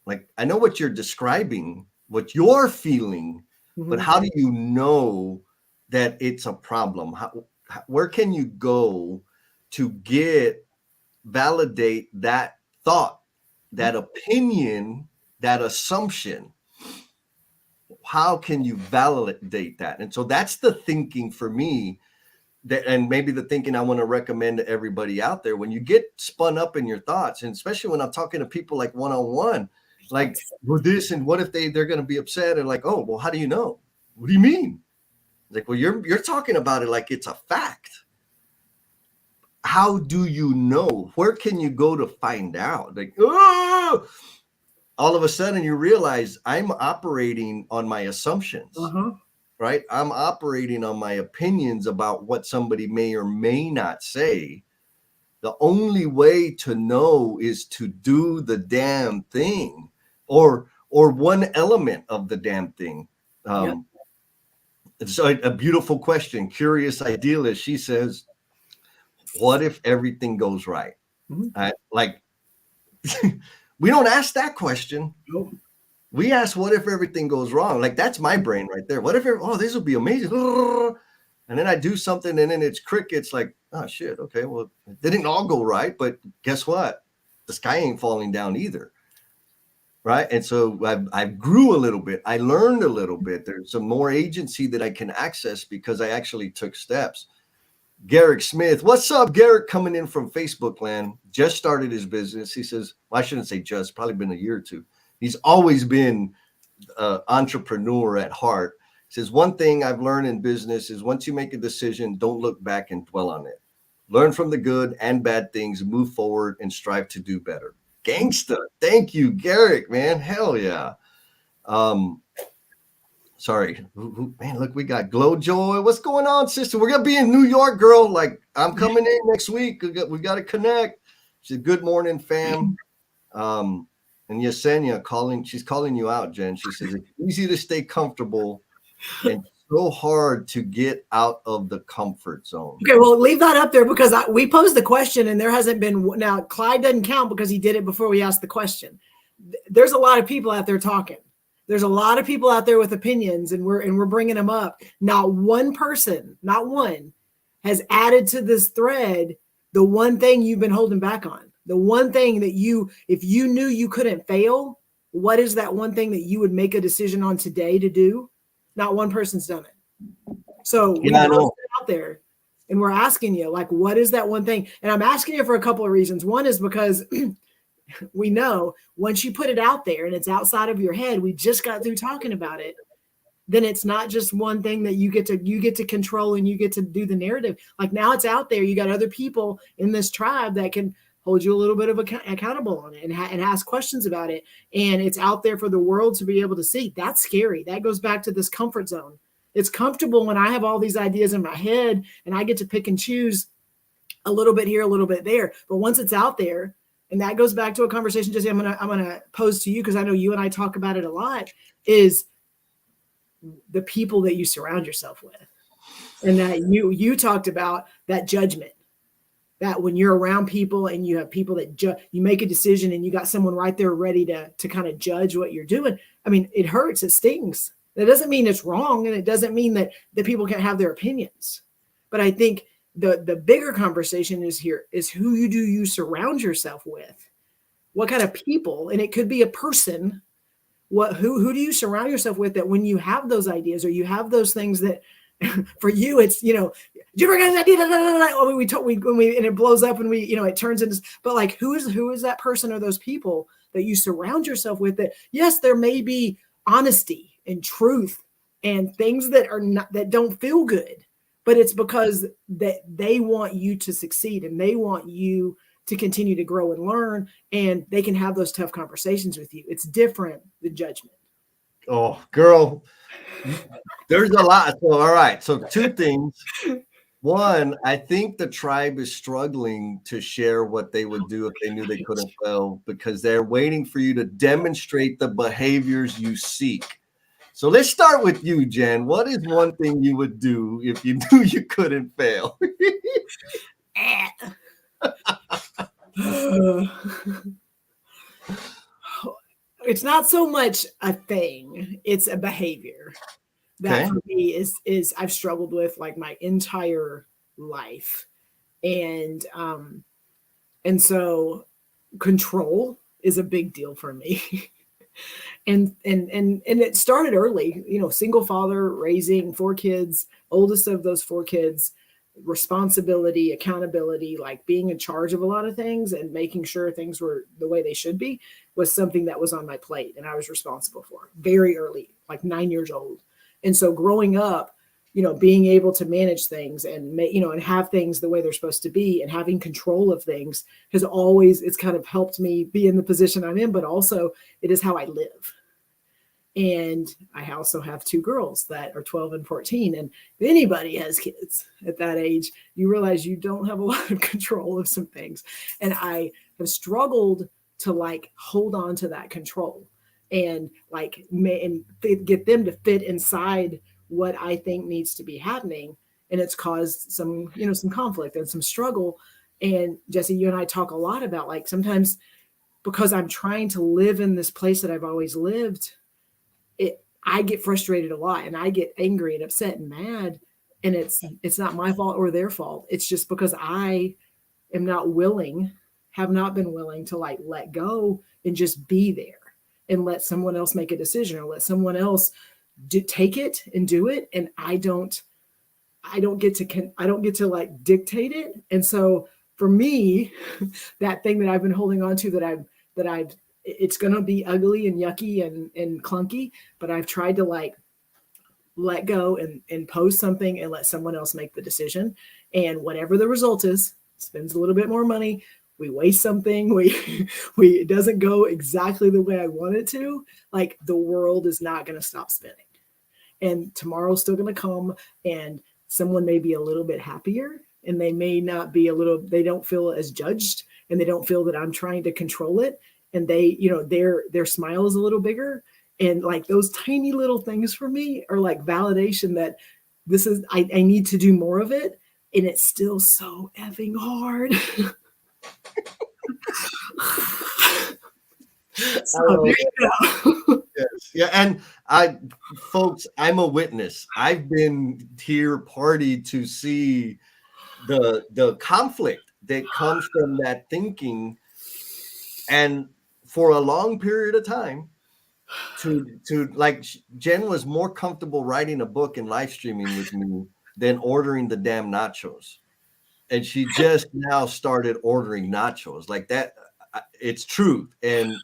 Like, I know what you're describing, what you're feeling, mm-hmm. but how do you know that it's a problem? Where can you go to validate that thought, that opinion, that assumption? How can you validate that? And so that's the thinking for me. And maybe the thinking I want to recommend to everybody out there. When you get spun up in your thoughts, and especially when I'm talking to people like one-on-one, like, well, this and what if they're going to be upset, and like, oh, well, how do you know? What do you mean? Like, well, you're talking about it like it's a fact. How do you know? Where can you go to find out? Like, oh! All of a sudden you realize I'm operating on my assumptions. Uh-huh. Right? I'm operating on my opinions about what somebody may or may not say. The only way to know is to do the damn thing, or one element of the damn thing. So a beautiful question. Curious Idealist, she says, what if everything goes right? Mm-hmm. Like, we don't ask that question. Nope. We ask, what if everything goes wrong? Like, that's my brain right there. What if, this will be amazing. And then I do something and then it's crickets. Like, oh shit. Okay. Well, it didn't all go right, but guess what? The sky ain't falling down either. Right. And so I grew a little bit. I learned a little bit. There's some more agency that I can access because I actually took steps. Garrick Smith. What's up, Garrick? Coming in from Facebook land. Just started his business. He says, well, I shouldn't say just, probably been a year or two. He's always been an entrepreneur at heart. He says, one thing I've learned in business is once you make a decision, don't look back and dwell on it. Learn from the good and bad things, move forward, and strive to do better. Gangsta. Thank you, Garrick, man. Hell yeah. Sorry. Man, look, we got Glow Joy. What's going on, sister? We're going to be in New York, girl. Like, I'm coming in next week. We got to connect. She said, good morning, fam. And Yesenia she's calling you out, Jen. She says, it's easy to stay comfortable and so hard to get out of the comfort zone. Okay, well, leave that up there because we posed the question and there hasn't been. Now, Clyde doesn't count because he did it before we asked the question. There's a lot of people out there talking. There's a lot of people out there with opinions, and we're bringing them up. Not one person, not one, has added to this thread the one thing you've been holding back on. The one thing that if you knew you couldn't fail, what is that one thing that you would make a decision on today to do? Not one person's done it. So we know out there, and we're asking you, like, what is that one thing? And I'm asking you for a couple of reasons. One is because we know once you put it out there and it's outside of your head, we just got through talking about it, then it's not just one thing that you get to control and you get to do the narrative. Like now it's out there. You got other people in this tribe that can hold you a little bit of accountable on it and ask questions about it. And it's out there for the world to be able to see. That's scary. That goes back to this comfort zone. It's comfortable when I have all these ideas in my head and I get to pick and choose a little bit here, a little bit there. But once it's out there, and that goes back to a conversation, Jesse, I'm gonna pose to you, because I know you and I talk about it a lot, is the people that you surround yourself with. And that you talked about that judgment, that when you're around people and you have people that you make a decision and you got someone right there ready to kind of judge what you're doing. I mean, it hurts, it stings. That doesn't mean it's wrong, and it doesn't mean that people can't have their opinions. But I think the bigger conversation is who you surround yourself with. What kind of people, and it could be a person. Who do you surround yourself with, that when you have those ideas or you have those things that for you, it's, you ever got an idea? And it blows up and it turns into, but like, who is that person or those people that you surround yourself with, that, yes, there may be honesty and truth and things that don't feel good, but it's because that they want you to succeed and they want you to continue to grow and learn, and they can have those tough conversations with you. It's different than judgment. Oh, girl, there's a lot. So, all right. So 2 things. One, I think the tribe is struggling to share what they would do if they knew they couldn't fail, because they're waiting for you to demonstrate the behaviors you seek. So let's start with you, Jen. What is one thing you would do if you knew you couldn't fail? It's not so much a thing, it's a behavior that for me is I've struggled with like my entire life. And so control is a big deal for me. and it started early, single father, raising 4 kids, oldest of those 4 kids, responsibility, accountability, like being in charge of a lot of things and making sure things were the way they should be, was something that was on my plate and I was responsible for very early, like 9 years old. And so growing up, being able to manage things and and have things the way they're supposed to be and having control of things it's kind of helped me be in the position I'm in, but also it is how I live. And I also have 2 girls that are 12 and 14. And if anybody has kids at that age, you realize you don't have a lot of control of some things. And I have struggled to like hold on to that control and get them to fit inside what I think needs to be happening. And it's caused some conflict and some struggle. And Jesse, you and I talk a lot about, like, sometimes because I'm trying to live in this place that I've always lived, I get frustrated a lot and I get angry and upset and mad. And it's not my fault or their fault. It's just because I have not been willing to like let go and just be there and let someone else make a decision or let someone else take it and do it. And I don't get to like dictate it. And so for me, that thing that I've been holding on to that I've it's going to be ugly and yucky and clunky, but I've tried to like let go and post something and let someone else make the decision. And whatever the result is, spends a little bit more money. We waste something. It doesn't go exactly the way I want it to. Like, the world is not going to stop spinning, and tomorrow's still going to come, and someone may be a little bit happier, and they may not be they don't feel as judged, and they don't feel that I'm trying to control it. And they, their smile is a little bigger. And like those tiny little things for me are like validation that I need to do more of it. And it's still so effing hard. So there you go. Yes. Yeah. And folks, I'm a witness. I've been here party to see the conflict that comes from that thinking. And for a long period of time, to like, Jen was more comfortable writing a book and live streaming with me than ordering the damn nachos. And she just now started ordering nachos like that. it's truth and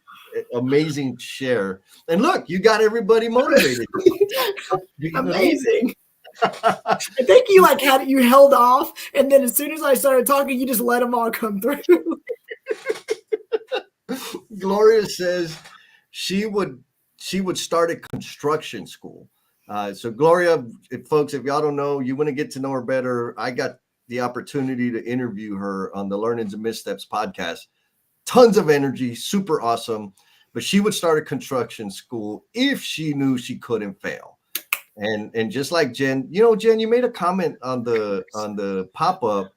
amazing share. And look, you got everybody motivated. Amazing. I think you held off, and then as soon as I started talking, you just let them all come through. Gloria says she would start a construction school. So Gloria, folks, if y'all don't know, you want to get to know her better. I got the opportunity to interview her on the Learnings and Missteps podcast. Tons of energy, super awesome. But she would start a construction school if she knew she couldn't fail. And just like Jen, Jen, you made a comment on the pop-up,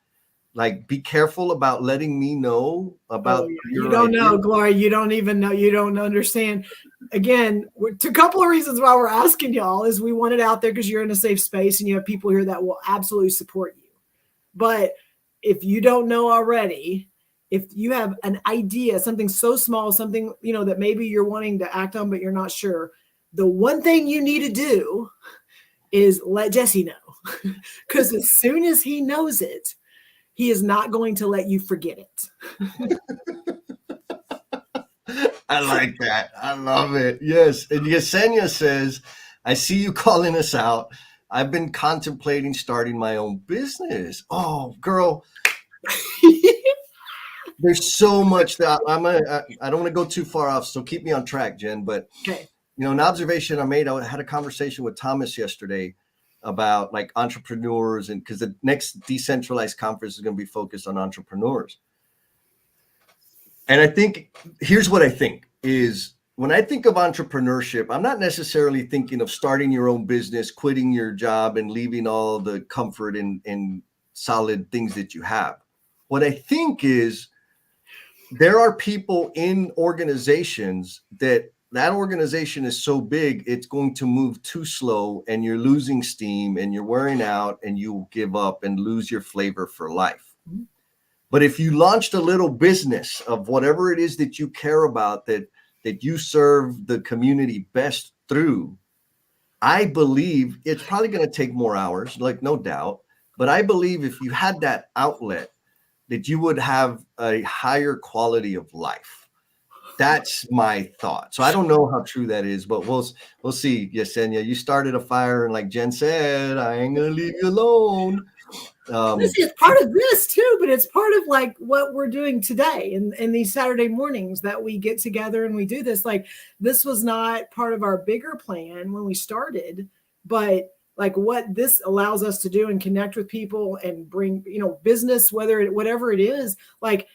like, be careful about letting me know about you don't know, Gloria. You don't even know. You don't understand. Again, a couple of reasons why we're asking y'all is we want it out there because you're in a safe space and you have people here that will absolutely support you. But if you don't know already, if you have an idea, something so small, something, that maybe you're wanting to act on, but you're not sure, the one thing you need to do is let Jesse know. Because as soon as he knows it, he is not going to let you forget it. I like that. I love it. Yes. And Yesenia says, I see you calling us out. I've been contemplating starting my own business. Oh, girl. There's so much that I don't want to go too far off, so keep me on track, Jen. But okay. An observation I made, I had a conversation with Thomas yesterday about like entrepreneurs, and because the next decentralized conference is going to be focused on entrepreneurs. And I think here's what I think is, when I think of entrepreneurship, I'm not necessarily thinking of starting your own business, quitting your job and leaving all the comfort and solid things that you have. What I think is, there are people in organizations that organization is so big, it's going to move too slow and you're losing steam and you're wearing out and you give up and lose your flavor for life. Mm-hmm. But if you launched a little business of whatever it is that you care about, that you serve the community best through, I believe it's probably going to take more hours, like no doubt. But I believe if you had that outlet, that you would have a higher quality of life. That's my thought. So I don't know how true that is, but we'll see. Yesenia, you started a fire, and like Jen said, I ain't gonna leave you alone. It's part of this too, but it's part of like what we're doing today and these Saturday mornings that we get together and we do this. Like, this was not part of our bigger plan when we started, but like what this allows us to do and connect with people and bring, business, whatever it is, like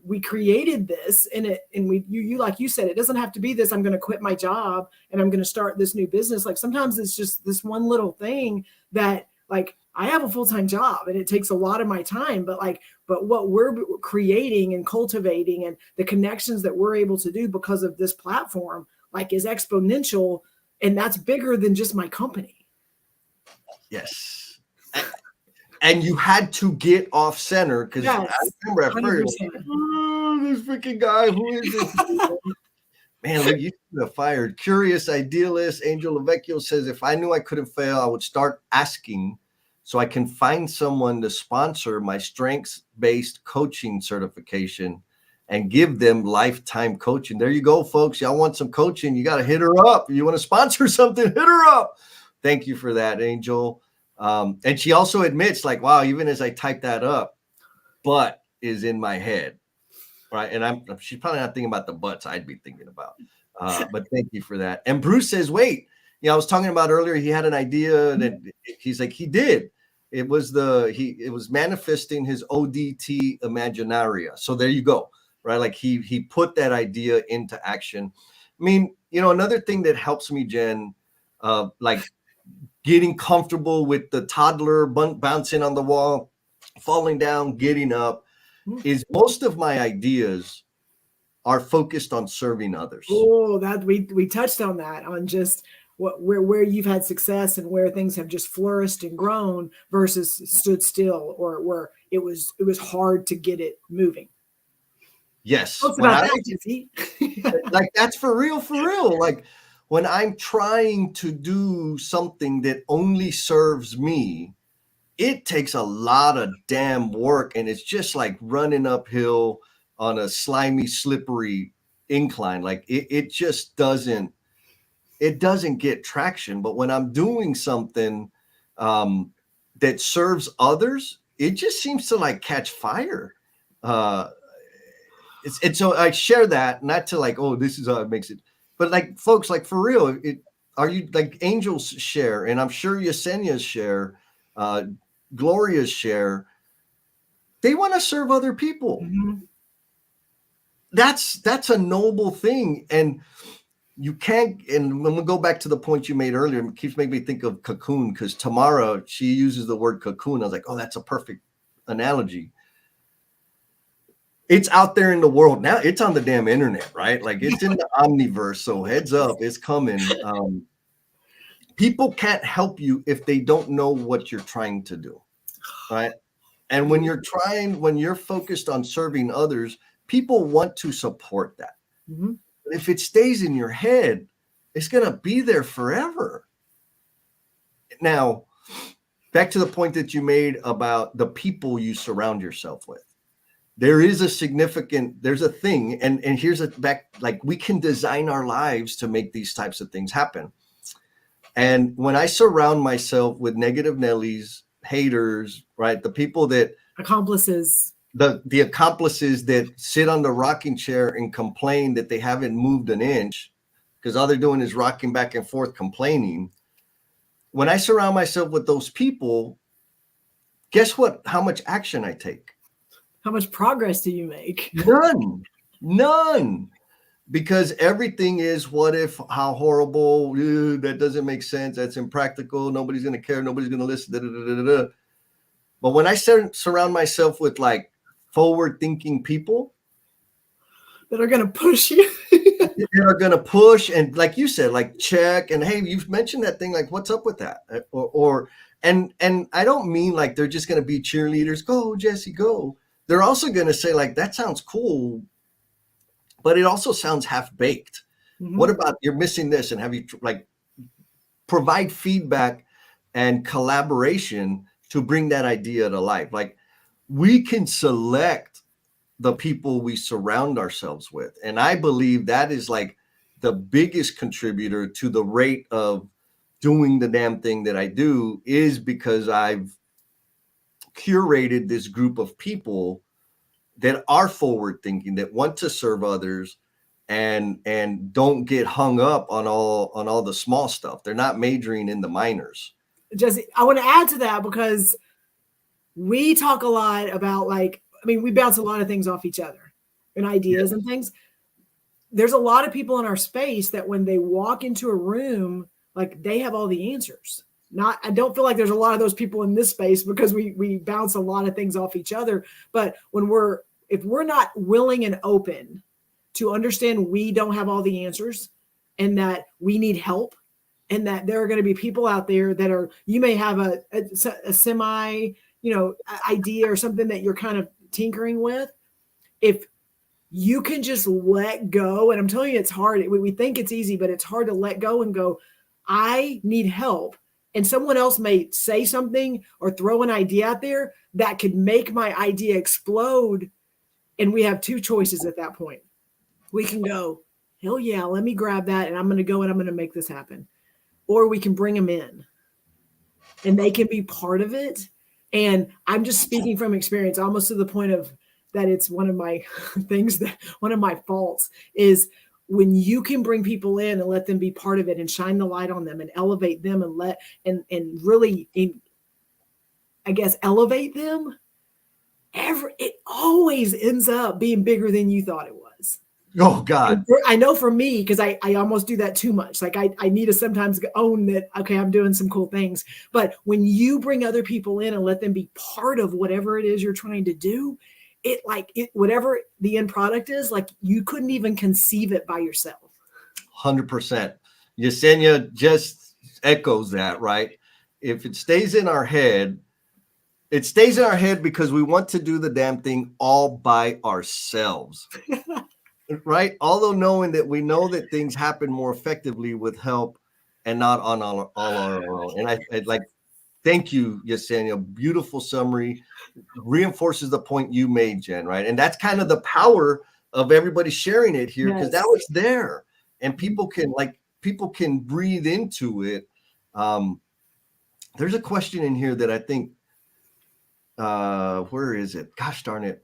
we created this and you like you said, it doesn't have to be this, I'm going to quit my job and I'm going to start this new business. Like sometimes it's just this one little thing that, like, I have a full-time job and it takes a lot of my time, but what we're creating and cultivating and the connections that we're able to do because of this platform, like, is exponential. And that's bigger than just my company. Yes. And you had to get off center because yes, I remember at first, this freaking guy, who is this? Man, look, you could have fired. Curious Idealist, Angel Lavecchio says, if I knew I couldn't fail, I would start asking so I can find someone to sponsor my strengths-based coaching certification and give them lifetime coaching. There you go, folks. Y'all want some coaching? You got to hit her up. You want to sponsor something? Hit her up. Thank you for that, Angel. And she also admits, like, wow, even as I type that up, but is in my head, right? And she's probably not thinking about the butts I'd be thinking about. But thank you for that. And Bruce says, wait, I was talking about earlier, he had an idea that he's like, he did. It was manifesting his ODT Imaginaria. So there you go, right? Like he put that idea into action. I mean, another thing that helps me, Jen, like getting comfortable with the toddler bouncing on the wall, falling down, getting up, is most of my ideas are focused on serving others. Oh, that we touched on that, on just where you've had success and where things have just flourished and grown versus stood still, or where it was hard to get it moving. Yes. Like that's for real. Like when I'm trying to do something that only serves me, it takes a lot of damn work, and it's just like running uphill on a slimy, slippery incline. Like it just doesn't get traction. But when I'm doing something that serves others, it just seems to like catch fire. And so I share that, not to like, oh, this is how it makes it, but like folks, like for real, are you like Angels share, and I'm sure Yesenia's share, Gloria's share. They want to serve other people. Mm-hmm. That's a noble thing, and you can't. And when we go back to the point you made earlier, it keeps making me think of cocoon, because Tamara, she uses the word cocoon. I was like, oh, that's a perfect analogy. It's out there in the world now. It's on the damn internet, right? Like it's in the omniverse. So heads up, it's coming. People can't help you if they don't know what you're trying to do, right? And when you're focused on serving others, people want to support that. Mm-hmm. But if it stays in your head, it's going to be there forever. Now, back to the point that you made about the people you surround yourself with. There's a thing, and here's like we can design our lives to make these types of things happen. And when I surround myself with negative Nellies, haters, right, the people that accomplices, the accomplices that sit on the rocking chair and complain that they haven't moved an inch because all they're doing is rocking back and forth complaining. When I surround myself with those people, guess what? How much action I take. How much progress do you make? None. Because everything is what if, how horrible, that doesn't make sense, that's impractical, nobody's going to care, nobody's going to listen. Da, da, da, da, da. But when I surround myself with like forward-thinking people that are going to push you, that are going to push, and like you said, like check, and hey, you've mentioned that thing, like what's up with that? And I don't mean like they're just going to be cheerleaders, go Jesse, go. They're also going to say like, that sounds cool, but it also sounds half-baked. Mm-hmm. What about you're missing this? And have you like provide feedback and collaboration to bring that idea to life? Like we can select the people we surround ourselves with. And I believe that is like the biggest contributor to the rate of doing the damn thing that I do, is because I've curated this group of people that are forward thinking, that want to serve others, and don't get hung up on all the small stuff. They're not majoring in the minors. Jesse, I want to add to that, because we talk a lot about we bounce a lot of things off each other and ideas and things. There's a lot of people in our space that when they walk into a room, like they have all the answers. I don't feel like there's a lot of those people in this space, because we bounce a lot of things off each other. But if we're not willing and open to understand we don't have all the answers, and that we need help, and that there are going to be people out there that you may have a semi, idea or something that you're kind of tinkering with. If you can just let go, and I'm telling you, it's hard. We think it's easy, but it's hard to let go and go, I need help. And someone else may say something or throw an idea out there that could make my idea explode. And we have two choices at that point. We can go, hell yeah, let me grab that, and I'm going to go and I'm going to make this happen. Or we can bring them in and they can be part of it. And I'm just speaking from experience, almost to the point of that it's one of my things, that one of my faults is when you can bring people in and let them be part of it and shine the light on them and elevate them and really, I guess, elevate them. It always ends up being bigger than you thought it was. Oh God. I know for me, because I almost do that too much. Like I need to sometimes own that, okay, I'm doing some cool things. But when you bring other people in and let them be part of whatever it is you're trying to do, whatever the end product is, like you couldn't even conceive it by yourself. 100%. Yesenia just echoes that, right? If it stays in our head, it stays in our head because we want to do the damn thing all by ourselves. Right? Although knowing that we know that things happen more effectively with help and not on all our own. And I like Thank you, Yesenia. Beautiful summary. Reinforces the point you made, Jen, right? And that's kind of the power of everybody sharing it here, because now it's there and people can breathe into it. There's a question in here that I think, where is it? Gosh darn it.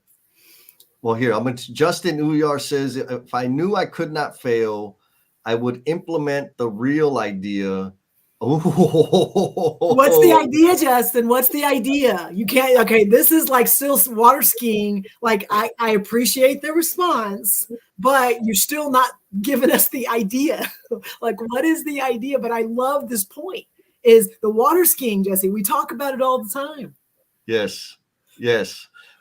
Well, here, Justin Uyar says, if I knew I could not fail, I would implement the real idea. Oh, what's the idea, Justin? What's the idea? You can't. Okay, this is like still water skiing. Like I appreciate the response, but you're still not giving us the idea. Like, what is the idea? But I love this point. Is the water skiing, Jesse? We talk about it all the time. Yes,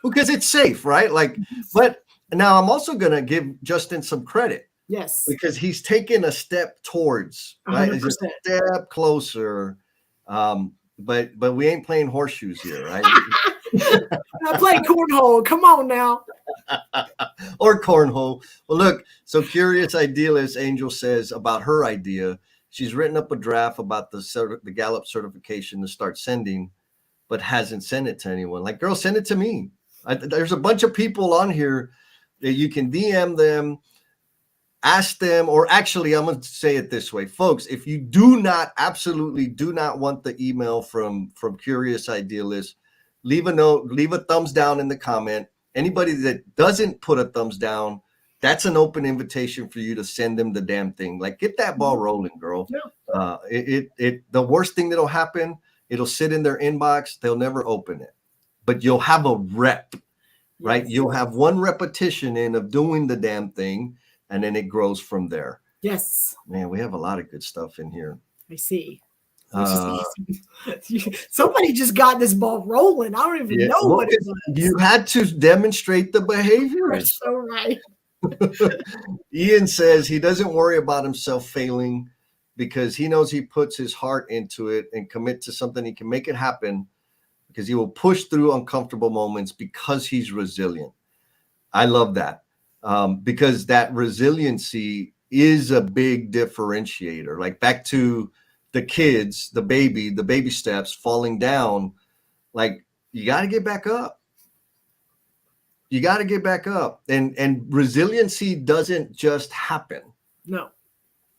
because it's safe, right? Like, but now I'm also gonna give Justin some credit. Yes, because he's taken a step towards, right? 100%. A step closer. But we ain't playing horseshoes here, right? I play cornhole. Come on now. Or cornhole. Well, look, so Curious Idealist Angel says about her idea, she's written up a draft about the Gallup certification to start sending, but hasn't sent it to anyone. Like, girl, send it to me. There's a bunch of people on here that you can DM them, ask them, or actually, I'm going to say it this way, folks. If you absolutely do not want the email from Curious Idealist, leave a note, leave a thumbs down in the comment. Anybody that doesn't put a thumbs down, that's an open invitation for you to send them the damn thing. Like, get that ball rolling, girl. Yeah. The worst thing that'll happen, it'll sit in their inbox. They'll never open it, but you'll have a rep, right? Yes. You'll have one repetition of doing the damn thing, and then it grows from there. Yes. Man, we have a lot of good stuff in here. I see. Somebody just got this ball rolling. I don't even know what it was. You had to demonstrate the behavior. That's so right. Ian says he doesn't worry about himself failing because he knows he puts his heart into it and commit to something. He can make it happen because he will push through uncomfortable moments because he's resilient. I love that. Because that resiliency is a big differentiator. Like, back to the kids, the baby steps, falling down. Like, you got to get back up. You got to get back up. And resiliency doesn't just happen. No.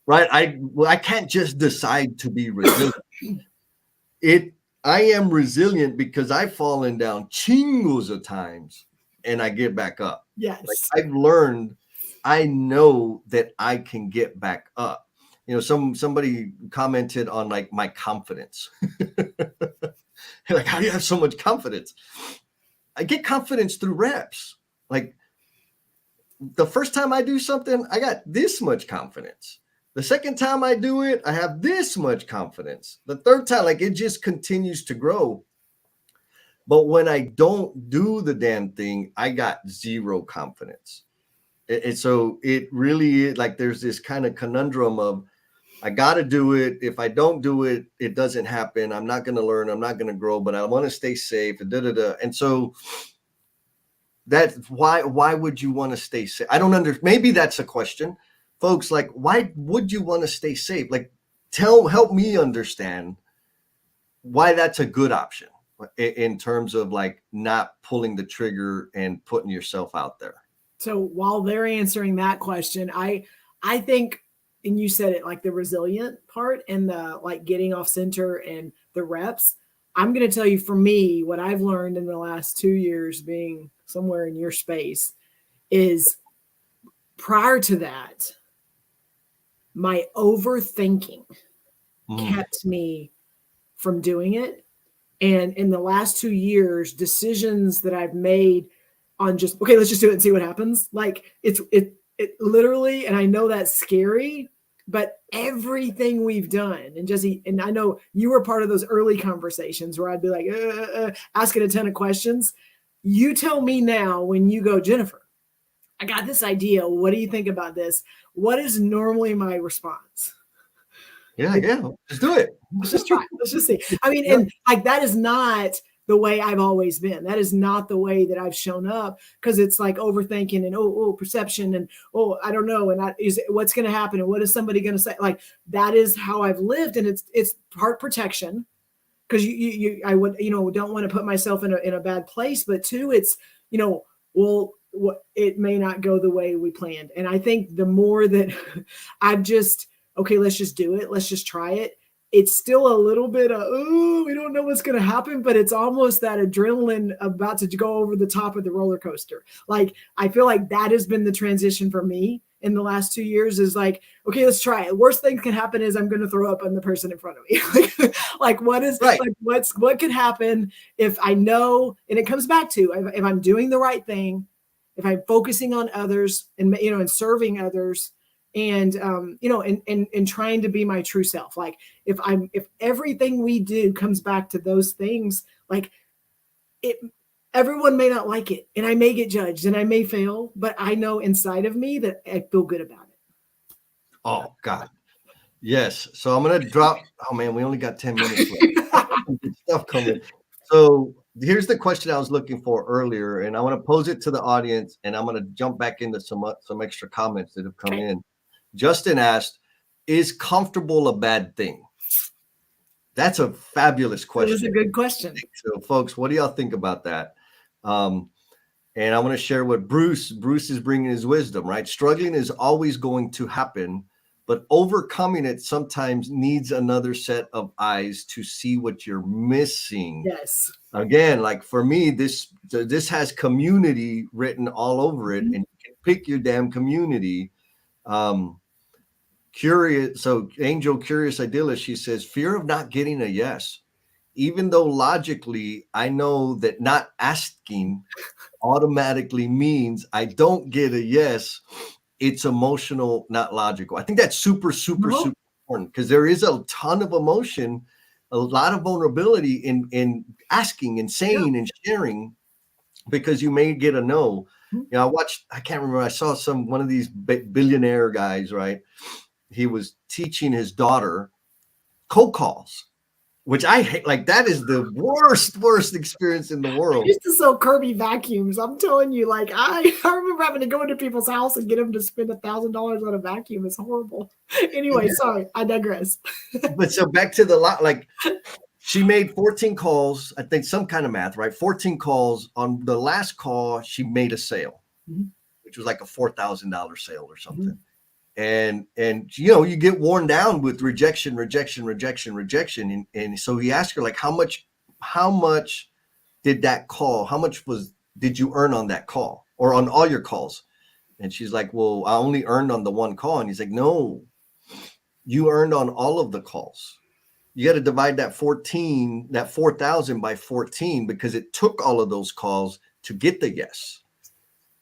Right? I can't just decide to be resilient. I am resilient because I've fallen down chingos of times and I get back up. Yes. Like, I've learned, I know that I can get back up. You know, somebody commented on like my confidence. Like, how do you have so much confidence? I get confidence through reps. Like, the first time I do something, I got this much confidence. The second time I do it, I have this much confidence. The third time, like, it just continues to grow. But when I don't do the damn thing, I got zero confidence. And so it really is like, there's this kind of conundrum of, I got to do it. If I don't do it, it doesn't happen. I'm not going to learn. I'm not going to grow, but I want to stay safe. And so that's why would you want to stay safe? I don't understand. Maybe that's a question, folks. Like, why would you want to stay safe? Like, help me understand why that's a good option in terms of like not pulling the trigger and putting yourself out there. So while they're answering that question, I think, and you said it, like the resilient part and the like getting off center and the reps. I'm going to tell you, for me, what I've learned in the last 2 years being somewhere in your space is, prior to that, my overthinking kept me from doing it. And in the last 2 years, decisions that I've made on just, okay, let's just do it and see what happens. Like, it literally, and I know that's scary, but everything we've done, and Jesse, and I know you were part of those early conversations where I'd be like, asking a ton of questions. You tell me now, when you go, Jennifer, I got this idea. What do you think about this? What is normally my response? Yeah. Let's do it. Let's just try. Let's just see. I mean, and like, that is not the way I've always been. That is not the way that I've shown up, because it's like overthinking and perception and I don't know, and what's going to happen and what is somebody going to say? Like, that is how I've lived, and it's part protection, because I would, don't want to put myself in a bad place, but two, it's, well, it may not go the way we planned. And I think the more that I've just, okay, let's just do it. Let's just try it. It's still a little bit of, oh, we don't know what's going to happen, but it's almost that adrenaline about to go over the top of the roller coaster. Like, I feel like that has been the transition for me in the last 2 years, is like, okay, let's try it. Worst thing can happen is I'm going to throw up on the person in front of me. like what is, right. like, what could happen if I know, and it comes back to, if I'm doing the right thing, if I'm focusing on others and, and serving others, and and trying to be my true self. Like, if everything we do comes back to those things, like, everyone may not like it, and I may get judged and I may fail, but I know inside of me that I feel good about it. Oh God. Yes. So I'm going to drop, oh man, we only got 10 minutes left. Stuff coming. So here's the question I was looking for earlier, and I want to pose it to the audience, and I'm going to jump back into some extra comments that have come in. Justin asked, is comfortable a bad thing? That's a fabulous question. That was a good question. So folks, what do y'all think about that? And I want to share what Bruce is bringing his wisdom, right? Struggling is always going to happen, but overcoming it sometimes needs another set of eyes to see what you're missing. Yes. Again, like for me, this has community written all over it, and you can pick your damn community. Curious. So Angel Curious Idealist, she says, fear of not getting a yes. Even though logically, I know that not asking automatically means I don't get a yes. It's emotional, not logical. I think that's super important, because there is a ton of emotion, a lot of vulnerability in asking and saying and sharing, because you may get a no. I can't remember, I saw one of these billionaire guys, right? He was teaching his daughter cold calls, which I hate. Like, that is the worst experience in the world. I used to sell Kirby vacuums. I'm telling you, like, I remember having to go into people's house and get them to spend $1,000 on a vacuum. It's horrible. Anyway, sorry, I digress. But so back to the lot, like, she made 14 calls, I think, some kind of math, right? 14 calls. On the last call, she made a sale, which was like a $4,000 sale or something. And you get worn down with rejection. And so he asked her, like, how much did that call, did you earn on that call, or on all your calls? And she's like, well, I only earned on the one call. And he's like, no, you earned on all of the calls. You got to divide that 4,000 by 14, because it took all of those calls to get the yes.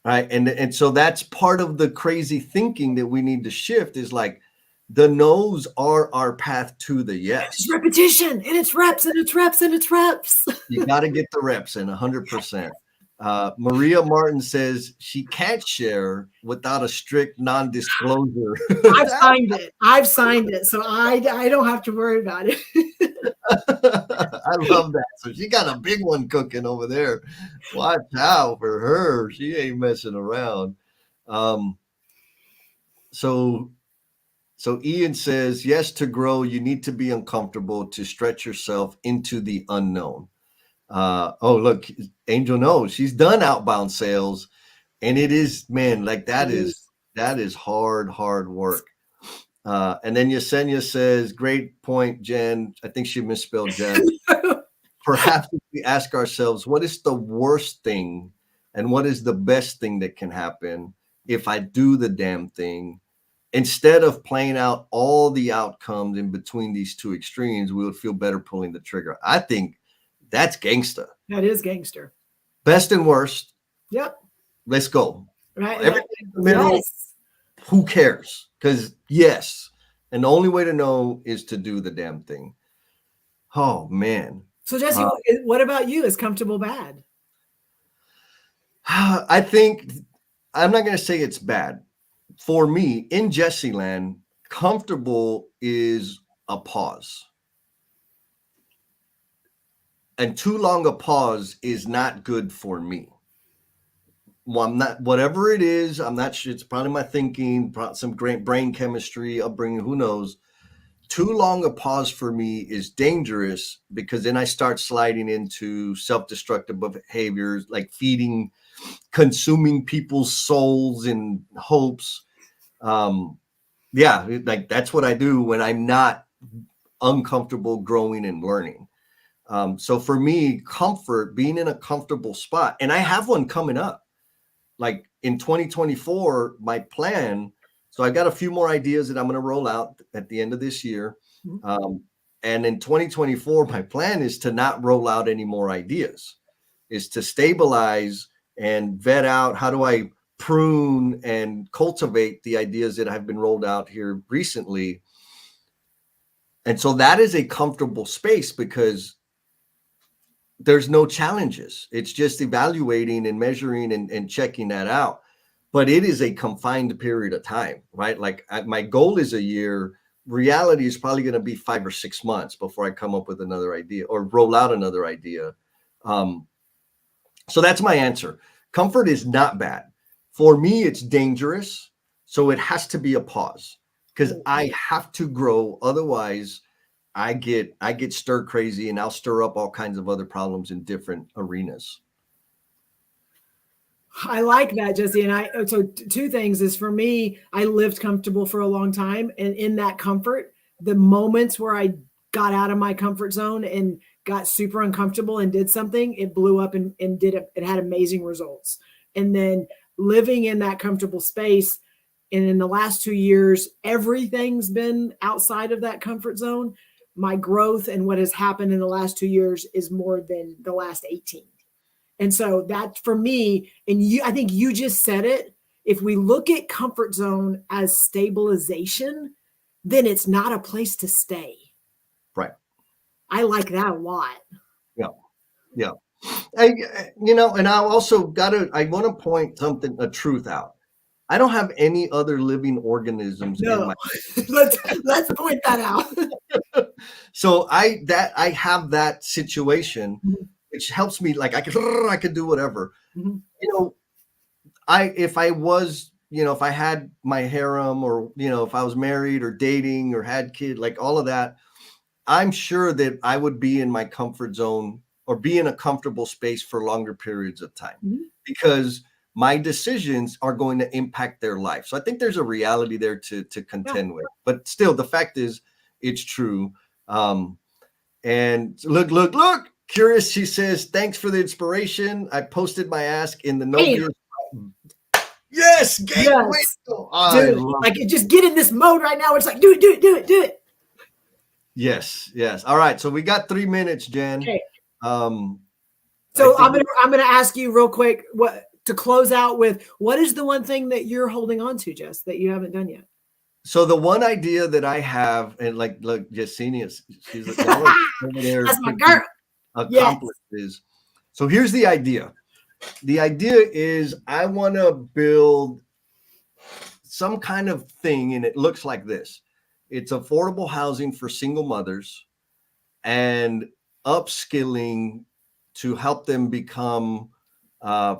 Right. And so that's part of the crazy thinking that we need to shift, is like, the no's are our path to the yes. It's repetition, and it's reps, and it's reps, and it's reps. You got to get the reps in 100%. Maria Martin says she can't share without a strict non-disclosure. I've signed it. So I don't have to worry about it. I love that. So she got a big one cooking over there. Watch out for her. She ain't messing around. So Ian says, yes, to grow, you need to be uncomfortable to stretch yourself into the unknown. Oh, look, Angel knows she's done outbound sales, and it is, man, like that is hard work. And then Yesenia says, great point, Jen. I think she misspelled Jen. Perhaps if we ask ourselves, what is the worst thing and what is the best thing that can happen if I do the damn thing? Instead of playing out all the outcomes in between these two extremes, we would feel better pulling the trigger. I think that's gangster. That is gangster. Best and worst. Yep. Let's go. Right. Everything in the middle, yes. Who cares? Because yes. And the only way to know is to do the damn thing. Oh, man. So, Jesse, what about you? Is comfortable bad? I think, I'm not going to say it's bad. For me, in Jesse land, comfortable is a pause. And too long a pause is not good for me. Well, I'm not, whatever it is, I'm not sure. It's probably my thinking, some great brain chemistry, upbringing, who knows. too long a pause for me is dangerous, because then I start sliding into self-destructive behaviors, like consuming people's souls and hopes. Yeah, like that's what I do when I'm not uncomfortable growing and learning. So for me, comfort, being in a comfortable spot, and I have one coming up. Like in 2024, my plan. So I got a few more ideas that I'm going to roll out at the end of this year. And in 2024, my plan is to not roll out any more ideas, is to stabilize and vet out how do I prune and cultivate the ideas that have been rolled out here recently. And so that is a comfortable space, because there's no challenges. It's just evaluating and measuring and checking that out. But it is a confined period of time, right? Like my goal is a year. Reality is probably going to be 5 or 6 months before I come up with another idea or roll out another idea. So that's my answer. Comfort is not bad. For me, it's dangerous. So it has to be a pause, because I have to grow. Otherwise, I get stir crazy, and I'll stir up all kinds of other problems in different arenas. I like that, Jesse. And so two things is, for me, I lived comfortable for a long time. And in that comfort, the moments where I got out of my comfort zone and got super uncomfortable and did something, it blew up and it had amazing results. And then living in that comfortable space, and in the last 2 years, everything's been outside of that comfort zone. My growth and what has happened in the last 2 years is more than the last 18. And so that for me, and I think you just said it, if we look at comfort zone as stabilization, then it's not a place to stay. Right. I like that a lot. Yeah. Yeah. And I also I want to point a truth out. I don't have any other living organisms in my let's point that out. So I have that situation, which helps me. Like I could do whatever. If I had my harem, or if I was married or dating or had kids, like all of that, I'm sure that I would be in my comfort zone or be in a comfortable space for longer periods of time, because my decisions are going to impact their life. So I think there's a reality there to contend with. But still, the fact is, it's true. And look. Curious, she says, thanks for the inspiration. I posted my ask in the no. Yes, Gateway. Dude, like just get in this mode right now. It's like, do it. Yes. All right. So we got 3 minutes, Jen. Okay. So I'm gonna ask you real quick to close out with, what is the one thing that you're holding on to, Jess, that you haven't done yet? So the one idea that I have, and look, Jessenia, she's over there. That's my girl. Accomplished is. So here's the idea. The idea is I want to build some kind of thing, and it looks like this. It's affordable housing for single mothers and upskilling to help them become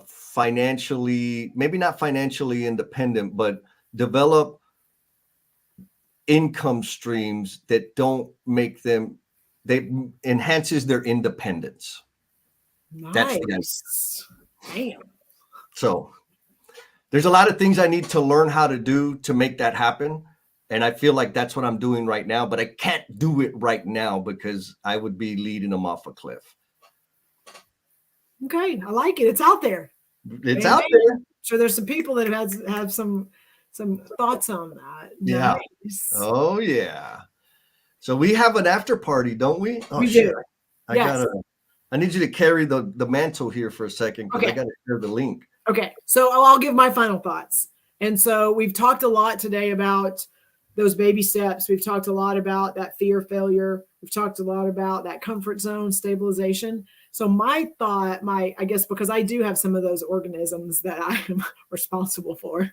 financially, maybe not financially independent, but develop income streams that don't make them, they enhances their independence. Nice. That's the answer. Damn. So there's a lot of things I need to learn how to do to make that happen. And I feel like that's what I'm doing right now, but I can't do it right now because I would be leading them off a cliff. Okay. I like it. It's out there. It's out there. I'm sure there's some people that have some thoughts on that. Yeah. Nice. Oh yeah. So we have an after party, don't we? Oh, we do. I need you to carry the mantle here for a second, because I got to share the link. Okay. So I'll give my final thoughts. And so we've talked a lot today about those baby steps. We've talked a lot about that fear of failure. We've talked a lot about that comfort zone stabilization. So my thought, I guess, because I do have some of those organisms that I am responsible for.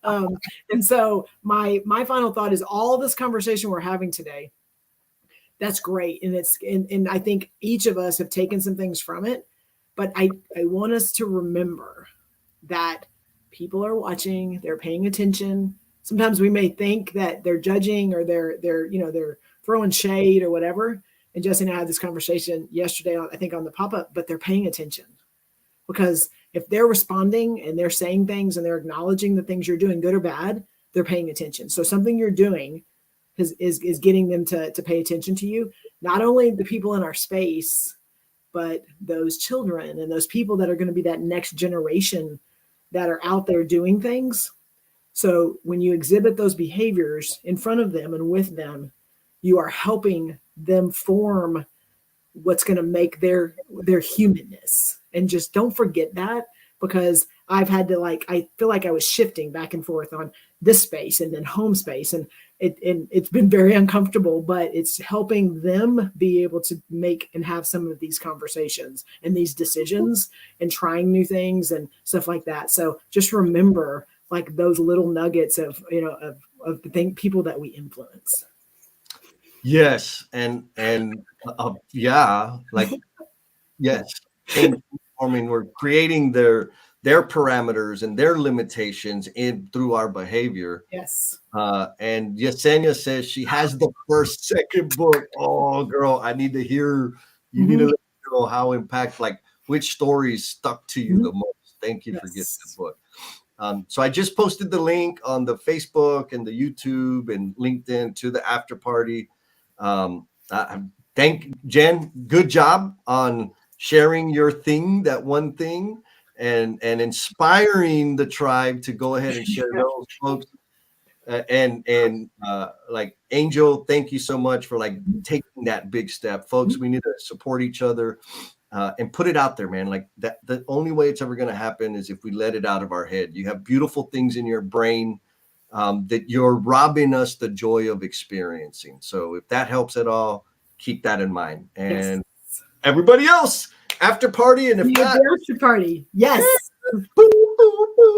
And so my final thought is, all this conversation we're having today, that's great. And I think each of us have taken some things from it, but I want us to remember that people are watching, they're paying attention. Sometimes we may think that they're judging, or they're throwing shade or whatever. And Jesse and I had this conversation yesterday, I think on the pop-up, but they're paying attention. Because if they're responding and they're saying things and they're acknowledging the things you're doing, good or bad, they're paying attention. So something you're doing is getting them to pay attention to you. Not only the people in our space, but those children and those people that are going to be that next generation that are out there doing things. So when you exhibit those behaviors in front of them and with them, you are helping them form what's going to make their humanness. And just don't forget that, because I've had to, like, I feel like I was shifting back and forth on this space and then home space. And it's been very uncomfortable, but it's helping them be able to make and have some of these conversations and these decisions and trying new things and stuff like that. So just remember, like, those little nuggets of, you know, of the people that we influence. Yes. And yeah, like, yes. And, I mean, we're creating their parameters and their limitations through our behavior. Yes. And Yesenia says she has the second book. Oh, girl, I need to hear. You need to let me know how like which stories stuck to you the most. Thank you for getting the book. So I just posted the link on the Facebook and the YouTube and LinkedIn to the after party. Thank Jen. Good job on sharing your thing, that one thing, and inspiring the tribe to go ahead and share those folks. Like Angel, thank you so much for like taking that big step, folks. We need to support each other and put it out there, man. Like that, the only way it's ever going to happen is if we let it out of our head. You have beautiful things in your brain that you're robbing us the joy of experiencing. So if that helps at all, keep that in mind. And everybody else, after party, and if not, after party, yes. Boom, boom, boom.